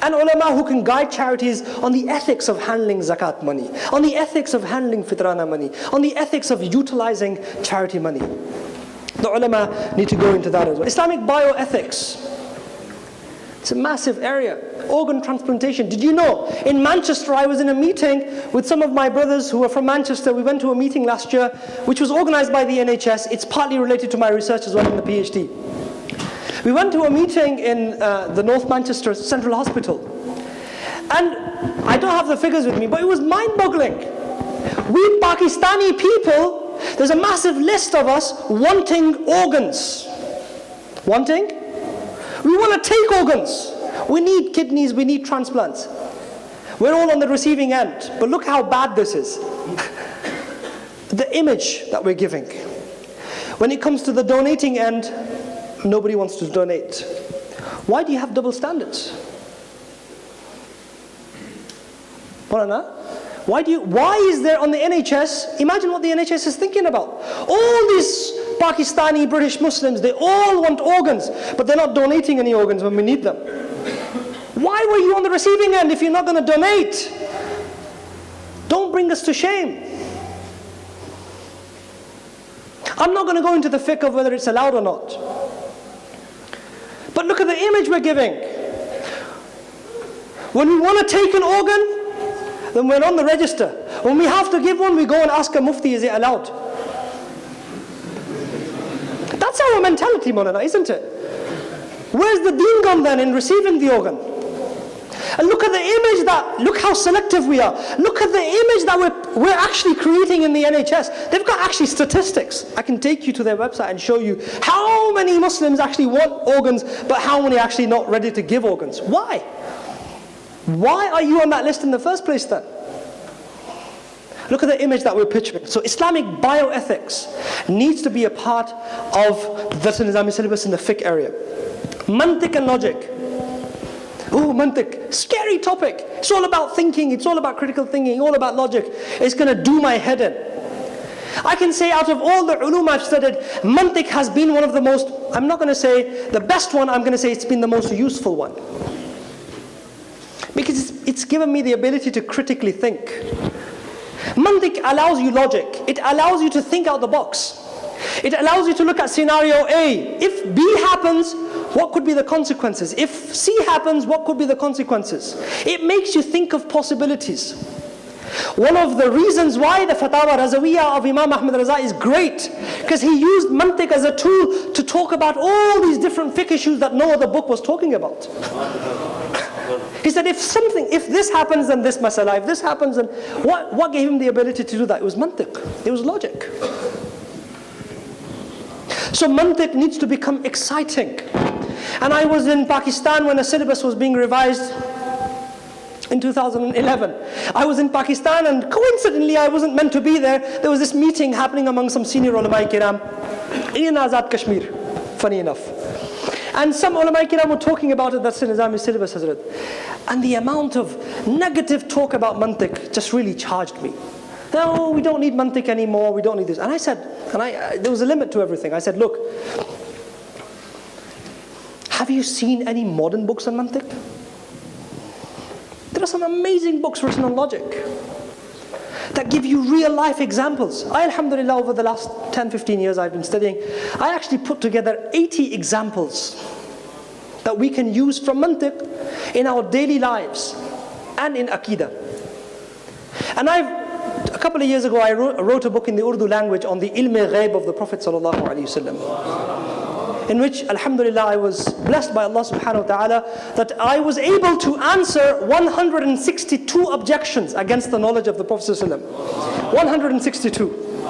And ulama who can guide charities on the ethics of handling zakat money, on the ethics of handling fitrana money, on the ethics of utilizing charity money. The ulama need to go into that as well. Islamic bioethics. It's a massive area. Organ transplantation. Did you know, in Manchester, I was in a meeting with some of my brothers who are from Manchester. We went to a meeting last year, which was organized by the NHS. It's partly related to my research as well in the PhD. We went to a meeting in the North Manchester Central Hospital. And I don't have the figures with me, but it was mind-boggling. We Pakistani people, there's a massive list of us wanting organs. Wanting? We want to take organs. We need kidneys, we need transplants. We're all on the receiving end. But look how bad this is. The image that we're giving. When it comes to the donating end, nobody wants to donate. Why do you have double standards? Why is there on the NHS, imagine what the NHS is thinking about. All these Pakistani, British Muslims, they all want organs, but they're not donating any organs when we need them. Why were you on the receiving end if you're not going to donate? Don't bring us to shame. I'm not going to go into the fiqh of whether it's allowed or not. But look at the image we're giving. When we want to take an organ, then we're on the register. When we have to give one, we go and ask a Mufti, is it allowed? That's our mentality, Maulana, isn't it? Where's the deen gone then in receiving the organ? And look at the image look how selective we are. Look at the image that we're actually creating in the NHS. They've got actually statistics. I can take you to their website and show you how many Muslims actually want organs, but how many are actually not ready to give organs. Why? Why are you on that list in the first place then? Look at the image that we're picturing. So Islamic bioethics needs to be a part of the Nizami syllabus in the fiqh area. Mantiq and logic. Oh, mantiq, scary topic. It's all about thinking, it's all about critical thinking, all about logic. It's going to do my head in. I can say out of all the ulum I've studied, mantiq has been one of the most, I'm not going to say the best one, I'm going to say it's been the most useful one. Because it's given me the ability to critically think. Mantiq allows you logic. It allows you to think out the box. It allows you to look at scenario A. If B happens, what could be the consequences? If C happens, what could be the consequences? It makes you think of possibilities. One of the reasons why the Fatawa Razawiyah of Imam Ahmad Raza is great, because he used mantiq as a tool to talk about all these different fiqh issues that no other book was talking about. He said, if this happens, then this masala, if this happens, then what gave him the ability to do that? It was mantiq, it was logic. So mantiq needs to become exciting. And I was in Pakistan when a syllabus was being revised in 2011. I was in Pakistan and coincidentally I wasn't meant to be there. There was this meeting happening among some senior ulama kiram in Azad Kashmir, funny enough. And some ulama kiram were talking about it, that's the Nizami syllabus, Hazrat. And the amount of negative talk about mantiq just really charged me. No, we don't need mantiq anymore, we don't need this. And I said, there was a limit to everything. I said, look, have you seen any modern books on mantiq? There are some amazing books written on logic that give you real life examples. Alhamdulillah, over the last 10-15 years I've been studying, I actually put together 80 examples that we can use from mantiq in our daily lives and in Aqidah. And a couple of years ago I wrote a book in the Urdu language on the ilm-e-ghaib of the Prophet ﷺ, in which, alhamdulillah, I was blessed by Allah subhanahu wa ta'ala that I was able to answer 162 objections against the knowledge of the Prophet ﷺ. 162.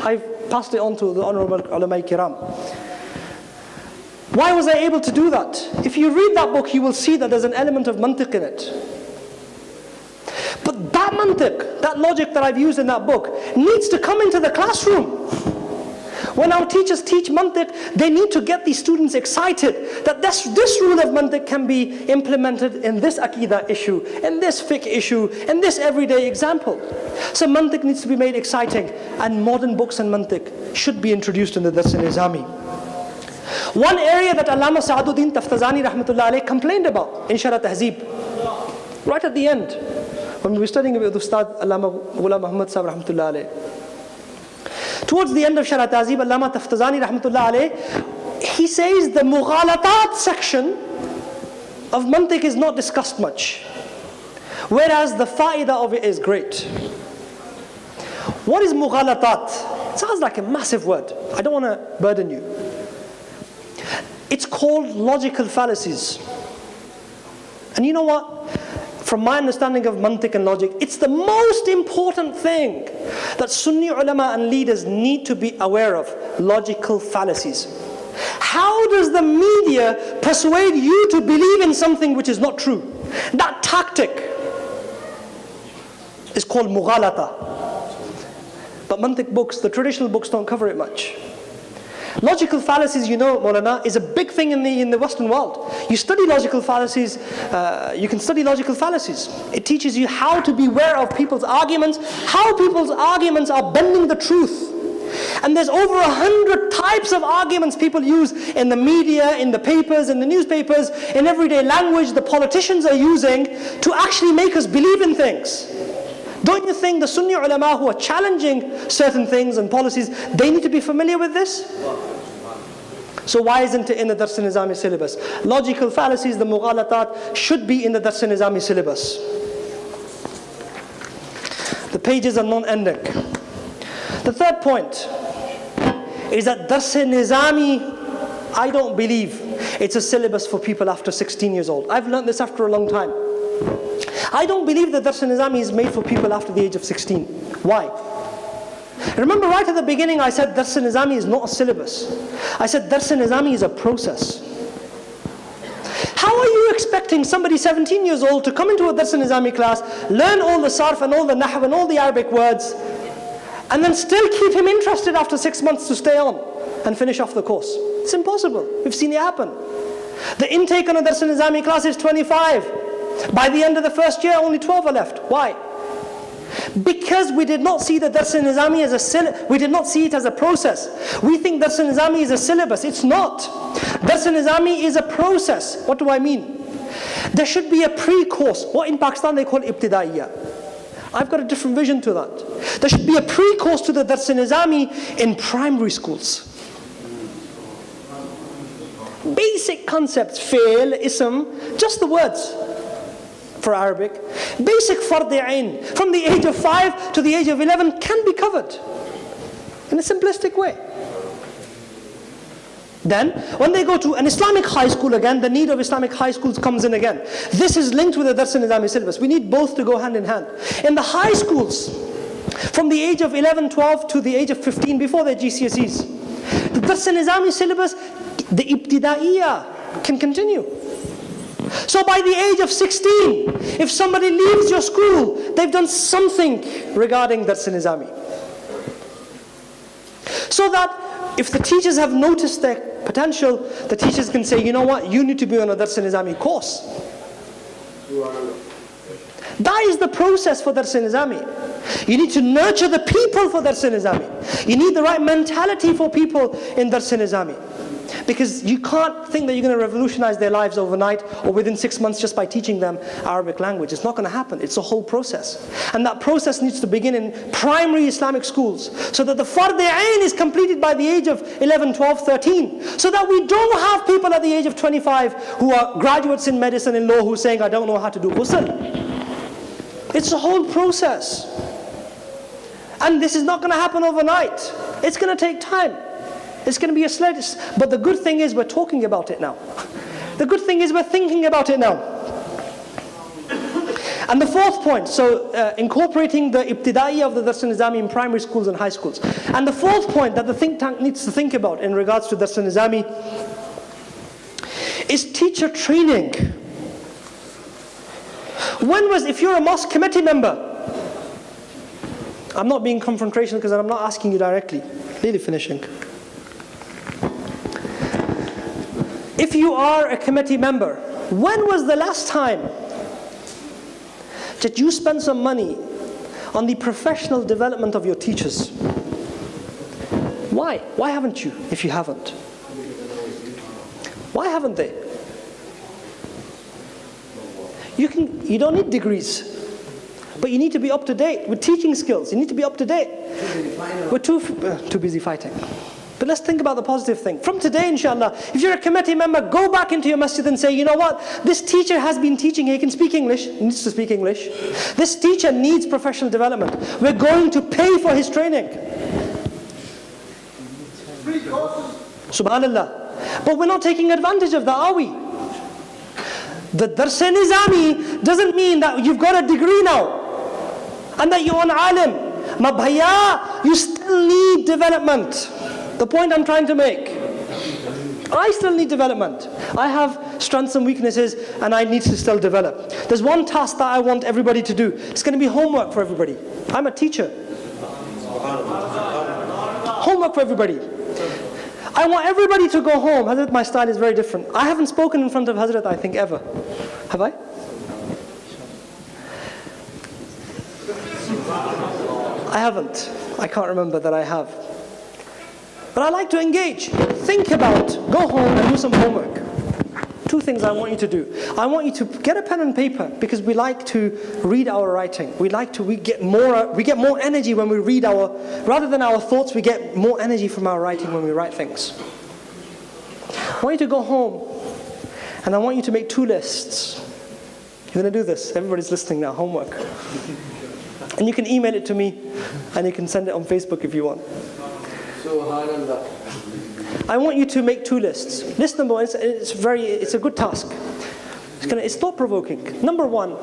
I've passed it on to the honorable ulama kiram. Why was I able to do that? If you read that book, you will see that there's an element of mantiq in it. But that mantiq, that logic that I've used in that book, needs to come into the classroom. When our teachers teach mantiq, they need to get these students excited that this rule of mantiq can be implemented in this aqidah issue, in this fiqh issue, in this everyday example. So mantiq needs to be made exciting, and modern books on mantiq should be introduced in the Dars al-Nizami. One area that Allama Sa'aduddin Taftazani rahmatullah alayh complained about in Sharh Tahzeeb, Right at the end, when we were studying with Ustad Allama Ghulam Muhammad Sahib rahmatullah alayh. Towards the end of Sharh Tahzeeb, Allama Taftazani rahmatullah alayh, he says the mughalatat section of mantiq is not discussed much, whereas the fa'idah of it is great. What is mughalatat? It sounds like a massive word. I don't want to burden you. It's called logical fallacies. And you know what? From my understanding of mantiq and logic, it's the most important thing that Sunni ulama and leaders need to be aware of. Logical fallacies. How does the media persuade you to believe in something which is not true? That tactic is called mughalata. But mantiq books, the traditional books, don't cover it much. Logical fallacies, you know, Maulana, is a big thing in the Western world. You study logical fallacies, you can study logical fallacies. It teaches you how to beware of people's arguments, how people's arguments are bending the truth. And there's over 100 types of arguments people use in the media, in the papers, in the newspapers, in everyday language the politicians are using to actually make us believe in things. Don't you think the Sunni ulama who are challenging certain things and policies, they need to be familiar with this? So why isn't it in the Dars al-Nizami syllabus? Logical fallacies, the mughalatat, should be in the Dars al-Nizami syllabus. The pages are non-ending. The third point is that Dars al-Nizami, I don't believe it's a syllabus for people after 16 years old. I've learned this after a long time. I don't believe that Dars al-Nizami is made for people after the age of 16. Why? Remember right at the beginning I said Dars al-Nizami is not a syllabus. I said Dars al-Nizami is a process. How are you expecting somebody 17 years old to come into a Dars al-Nizami class, learn all the sarf and all the nahw and all the Arabic words, and then still keep him interested after 6 months to stay on and finish off the course? It's impossible. We've seen it happen. The intake on a Dars al-Nizami class is 25. By the end of the first year, only 12 are left. Why? Because we did not see the Dars al-Nizami as a syllabus. We did not see it as a process. We think Dars al-Nizami is a syllabus. It's not. Dars al-Nizami is a process. What do I mean? There should be a pre-course. What in Pakistan they call ibtidaiyya. I've got a different vision to that. There should be a pre-course to the Dars al-Nizami in primary schools. Basic concepts, fi'l, ism, just the words. For Arabic, basic fard ain from the age of 5 to the age of 11 can be covered in a simplistic way. Then, when they go to an Islamic high school again, the need of Islamic high schools comes in again. This is linked with the Dars al-Nizami syllabus. We need both to go hand in hand. In the high schools, from the age of 11, 12 to the age of 15, before their GCSEs, the Dars al-Nizami syllabus, the ibtidaiyya, can continue. So by the age of 16, if somebody leaves your school, they've done something regarding Dars al-Nizami. So that if the teachers have noticed their potential, the teachers can say, you know what, you need to be on a Dars al-Nizami course. That is the process for Dars al-Nizami. You need to nurture the people for Dars al-Nizami. You need the right mentality for people in Dars al-Nizami. Because you can't think that you're going to revolutionize their lives overnight or within 6 months just by teaching them Arabic language. It's not going to happen. It's a whole process. And that process needs to begin in primary Islamic schools, so that the fard ain is completed by the age of 11, 12, 13. So that we don't have people at the age of 25 who are graduates in medicine and law who are saying, I don't know how to do ghusl. It's a whole process. And this is not going to happen overnight. It's going to take time. It's going to be a sledge. But the good thing is we're talking about it now. The good thing is we're thinking about it now. And the fourth point, so incorporating the ibtidaiyya of the Dars al-Nizami in primary schools and high schools. And the fourth point that the think tank needs to think about in regards to Dars al-Nizami is teacher training. If you're a mosque committee member, I'm not being confrontational because I'm not asking you directly, really finishing. If you are a committee member, when was the last time that you spent some money on the professional development of your teachers? Why? Why haven't you, if you haven't? Why haven't they? You don't need degrees, but you need to be up to date with teaching skills. You need to be up to date. We're too busy fighting. But let's think about the positive thing. From today, inshallah, if you're a committee member, go back into your masjid and say, you know what? This teacher has been teaching, he can speak English, needs to speak English. This teacher needs professional development. We're going to pay for his training. Subhanallah. But we're not taking advantage of that, are we? The Dars-e-Nizami doesn't mean that you've got a degree now and that you're an alim. Ma bhaiya, you still need development. The point I'm trying to make. I still need development. I have strengths and weaknesses and I need to still develop. There's one task that I want everybody to do. It's going to be homework for everybody. I'm a teacher. Homework for everybody. I want everybody to go home. Hazrat, my style is very different. I haven't spoken in front of Hazrat, I think, ever. Have I? I haven't. I can't remember that I have. But I like to engage. Think about, go home and do some homework. Two things I want you to do. I want you to get a pen and paper because we like to read our writing. We get more energy when we read rather than our thoughts, we get more energy from our writing when we write things. I want you to go home and I want you to make 2 lists. You're going to do this. Everybody's listening now, homework. And you can email it to me and you can send it on Facebook if you want. I want you to make 2 lists. List number 1, it's a good task. It's thought-provoking. Number 1,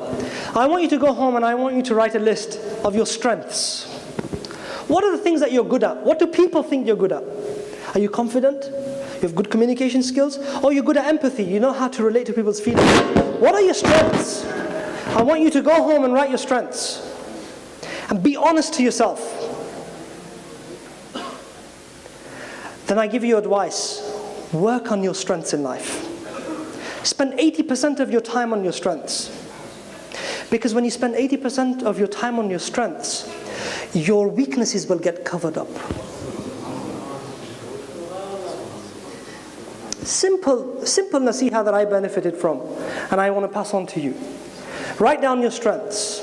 I want you to go home and I want you to write a list of your strengths. What are the things that you're good at? What do people think you're good at? Are you confident? You have good communication skills? Or you're good at empathy? You know how to relate to people's feelings? What are your strengths? I want you to go home and write your strengths. And be honest to yourself. Then I give you advice. Work on your strengths in life. Spend 80% of your time on your strengths. Because when you spend 80% of your time on your strengths, your weaknesses will get covered up. Simple nasiha that I benefited from, and I want to pass on to you. Write down your strengths.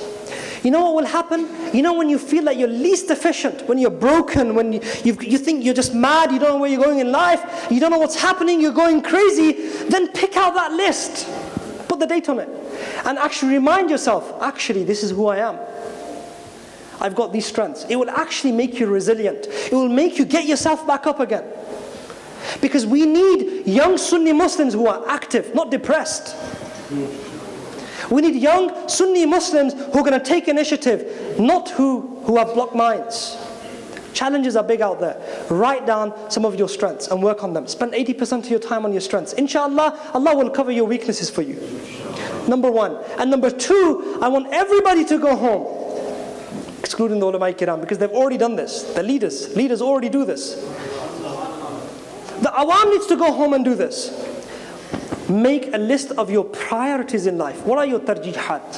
You know what will happen? You know when you feel like you're least efficient, when you're broken, when you think you're just mad, you don't know where you're going in life, you don't know what's happening, you're going crazy, then pick out that list. Put the date on it. And actually remind yourself, actually this is who I am. I've got these strengths. It will actually make you resilient. It will make you get yourself back up again. Because we need young Sunni Muslims who are active, not depressed. We need young Sunni Muslims who are going to take initiative, not who have blocked minds. Challenges are big out there. Write down some of your strengths and work on them. Spend 80% of your time on your strengths. Inshallah, Allah will cover your weaknesses for you. Number 1. And number 2, I want everybody to go home, excluding the ulama kiram, because they've already done this. The leaders already do this. The awam needs to go home and do this. Make a list of your priorities in life. What are your tarjihat?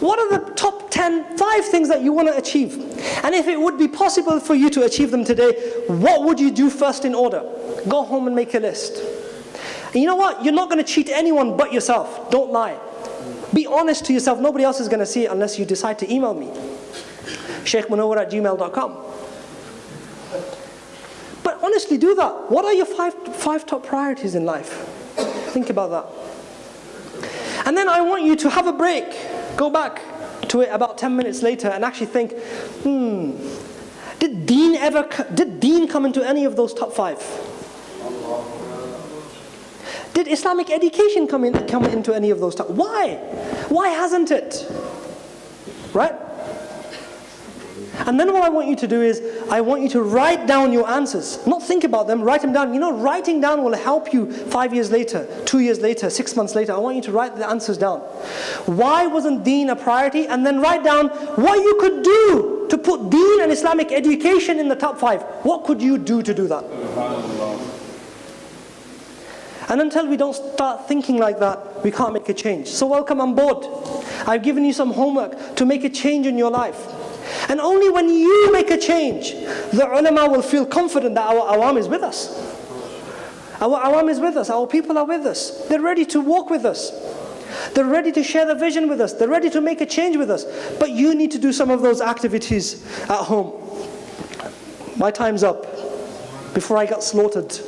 What are the top 5 things that you want to achieve? And if it would be possible for you to achieve them today, what would you do first in order? Go home and make a list. And you know what? You're not going to cheat anyone but yourself. Don't lie. Be honest to yourself. Nobody else is going to see it unless you decide to email me. Munawar@gmail.com. But honestly, do that. What are your 5 top priorities in life? Think about that. And then I want you to have a break. Go back to it about 10 minutes later and actually think, did deen come into any of those top 5? Did Islamic education come into any of those top? Why? Why hasn't it? Right? And then what I want you to do is, I want you to write down your answers. Not think about them, write them down. You know, writing down will help you 5 years later, 2 years later, 6 months later. I want you to write the answers down. Why wasn't deen a priority? And then write down what you could do to put deen and Islamic education in the top 5. What could you do to do that? And until we don't start thinking like that, we can't make a change. So welcome on board. I've given you some homework to make a change in your life. And only when you make a change, the ulama will feel confident that our awam is with us. Our awam is with us, our people are with us. They're ready to walk with us. They're ready to share the vision with us. They're ready to make a change with us. But you need to do some of those activities at home. My time's up before I got slaughtered.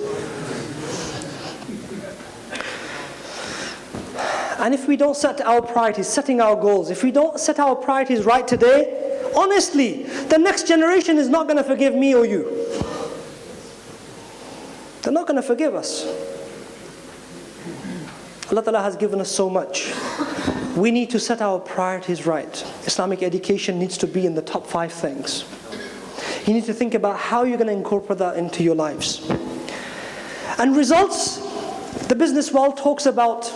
And if we don't set our priorities, setting our goals, if we don't set our priorities right today, honestly, the next generation is not going to forgive me or you. They're not going to forgive us. Allah Ta'ala has given us so much. We need to set our priorities right. Islamic education needs to be in the top 5 things. You need to think about how you're going to incorporate that into your lives. And results, the business world talks about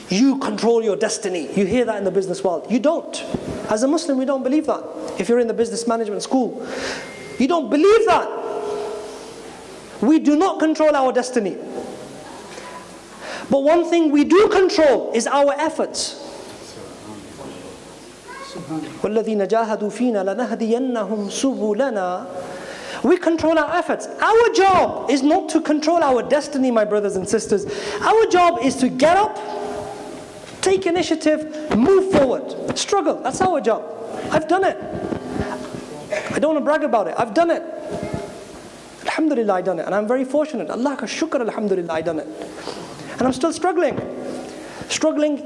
you control your destiny. You hear that in the business world. You don't. As a Muslim, we don't believe that. If you're in the business management school, you don't believe that. We do not control our destiny. But one thing we do control is our efforts. وَالَّذِينَ جَاهَدُوا فِينَا لَنَهْدِيَنَّهُمْ سُبُلَنَا. We control our efforts. Our job is not to control our destiny, my brothers and sisters. Our job is to get up, take initiative, move forward, struggle. That's our job. I've done it. I don't want to brag about it. I've done it. Alhamdulillah, I've done it. And I'm very fortunate. Allah ka shukr, alhamdulillah, I've done it. And I'm still struggling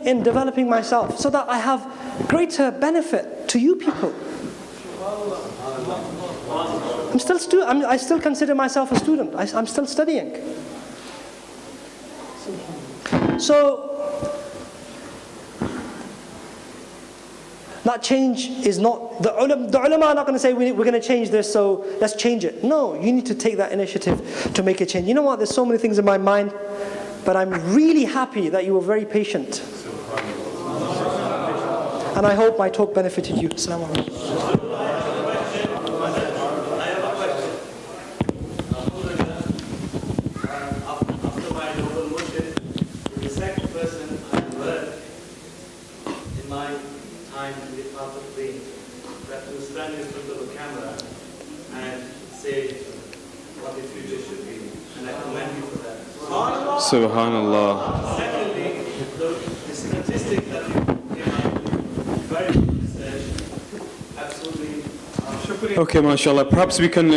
in developing myself so that I have greater benefit to you people. I still consider myself a student. I'm still studying. So, that change is not, the ulama are not going to say we're going to change this, so let's change it. No, you need to take that initiative to make a change. You know what, there's so many things in my mind, but I'm really happy that you were very patient. And I hope my talk benefited you. Assalamu alaikum. Subhanallah. Secondly, the statistic that you came out with, very good research, absolutely. Okay, mashallah. Perhaps we can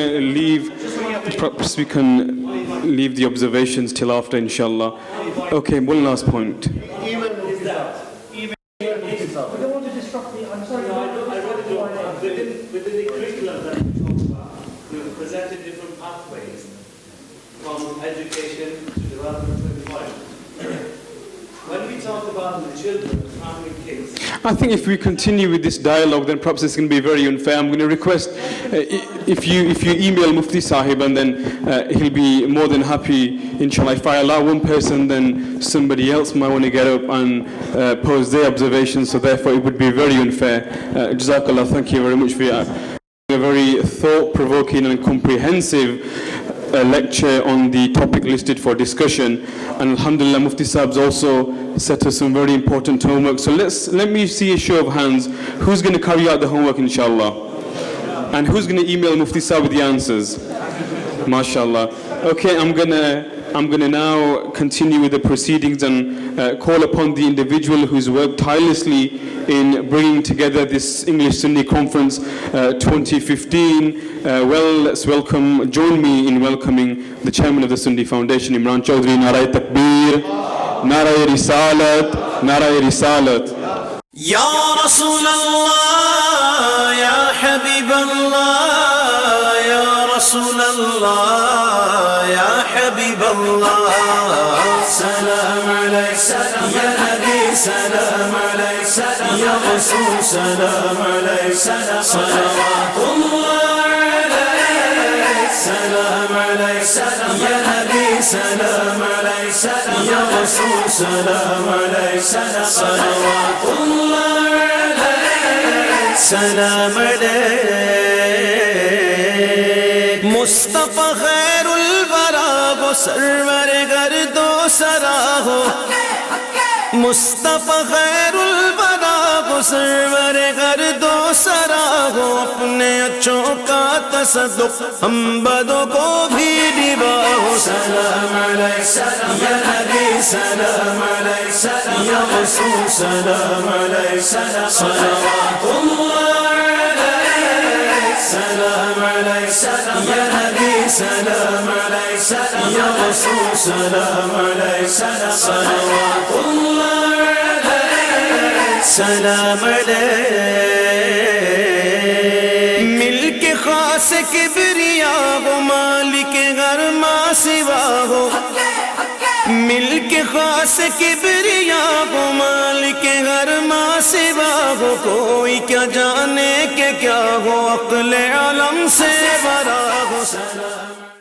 leave the observations till after, inshallah. Okay, one last point. Within the curriculum that we talked about, we've presented different pathways from education to development to employment. When we talk about the children, the family, kids. I think if we continue with this dialogue, then perhaps it's going to be very unfair. I'm going to request if you email Mufti Sahib, and then he'll be more than happy, inshallah. If I allow one person, then somebody else might want to get up and pose their observations, so therefore it would be very unfair. Jazakallah, thank you very much for a very thought-provoking and comprehensive lecture on the topic listed for discussion. And alhamdulillah, Mufti Sahib's also set us some very important homework. So let me see a show of hands. Who's going to carry out the homework, inshallah? And who's going to email Mufti Sahib with the answers? MashaAllah. Okay, I'm gonna now continue with the proceedings and call upon the individual who's worked tirelessly in bringing together this English Sunni Conference 2015. Let's join me in welcoming the chairman of the Sunni Foundation, Imran Chaudhry. Narai Takbir, Narai Risalat, Narai Risalat. Ya Rasulallah, Ya Habiballah, Ya Rasulallah, Ya Habiballah. Salam alayk, Ya Nabi, salam alayk, Ya Rasul, salam alayk, salawatullah alayk, salam alayk, Ya Nabi, salam alayk, Ya Rasul, salam alayk, salawatullah alayk, salam alayk. Mustafa khairul wara wo sarwar gardo sara ho, Mustafa khairul wara wo sarwar gardo sara ho, apne achon ka tasadduq hum badon ko bhi ربا ہو سلام علیک یا نبی سلام علیک یا رسول سلام علیک صلوات اللہ علیک سلام علیک یا نبی سلام علیک یا رسول سلام علیک صلوات اللہ علیک سلام علیک ملک خاص کبریا ہو مالک گھر ما سوا ہو ملک خاص کبریا ہو مالک گھر ما سوا ہو کوئی کیا جانے کہ کیا ہو عقل عالم سے برا ہو سلام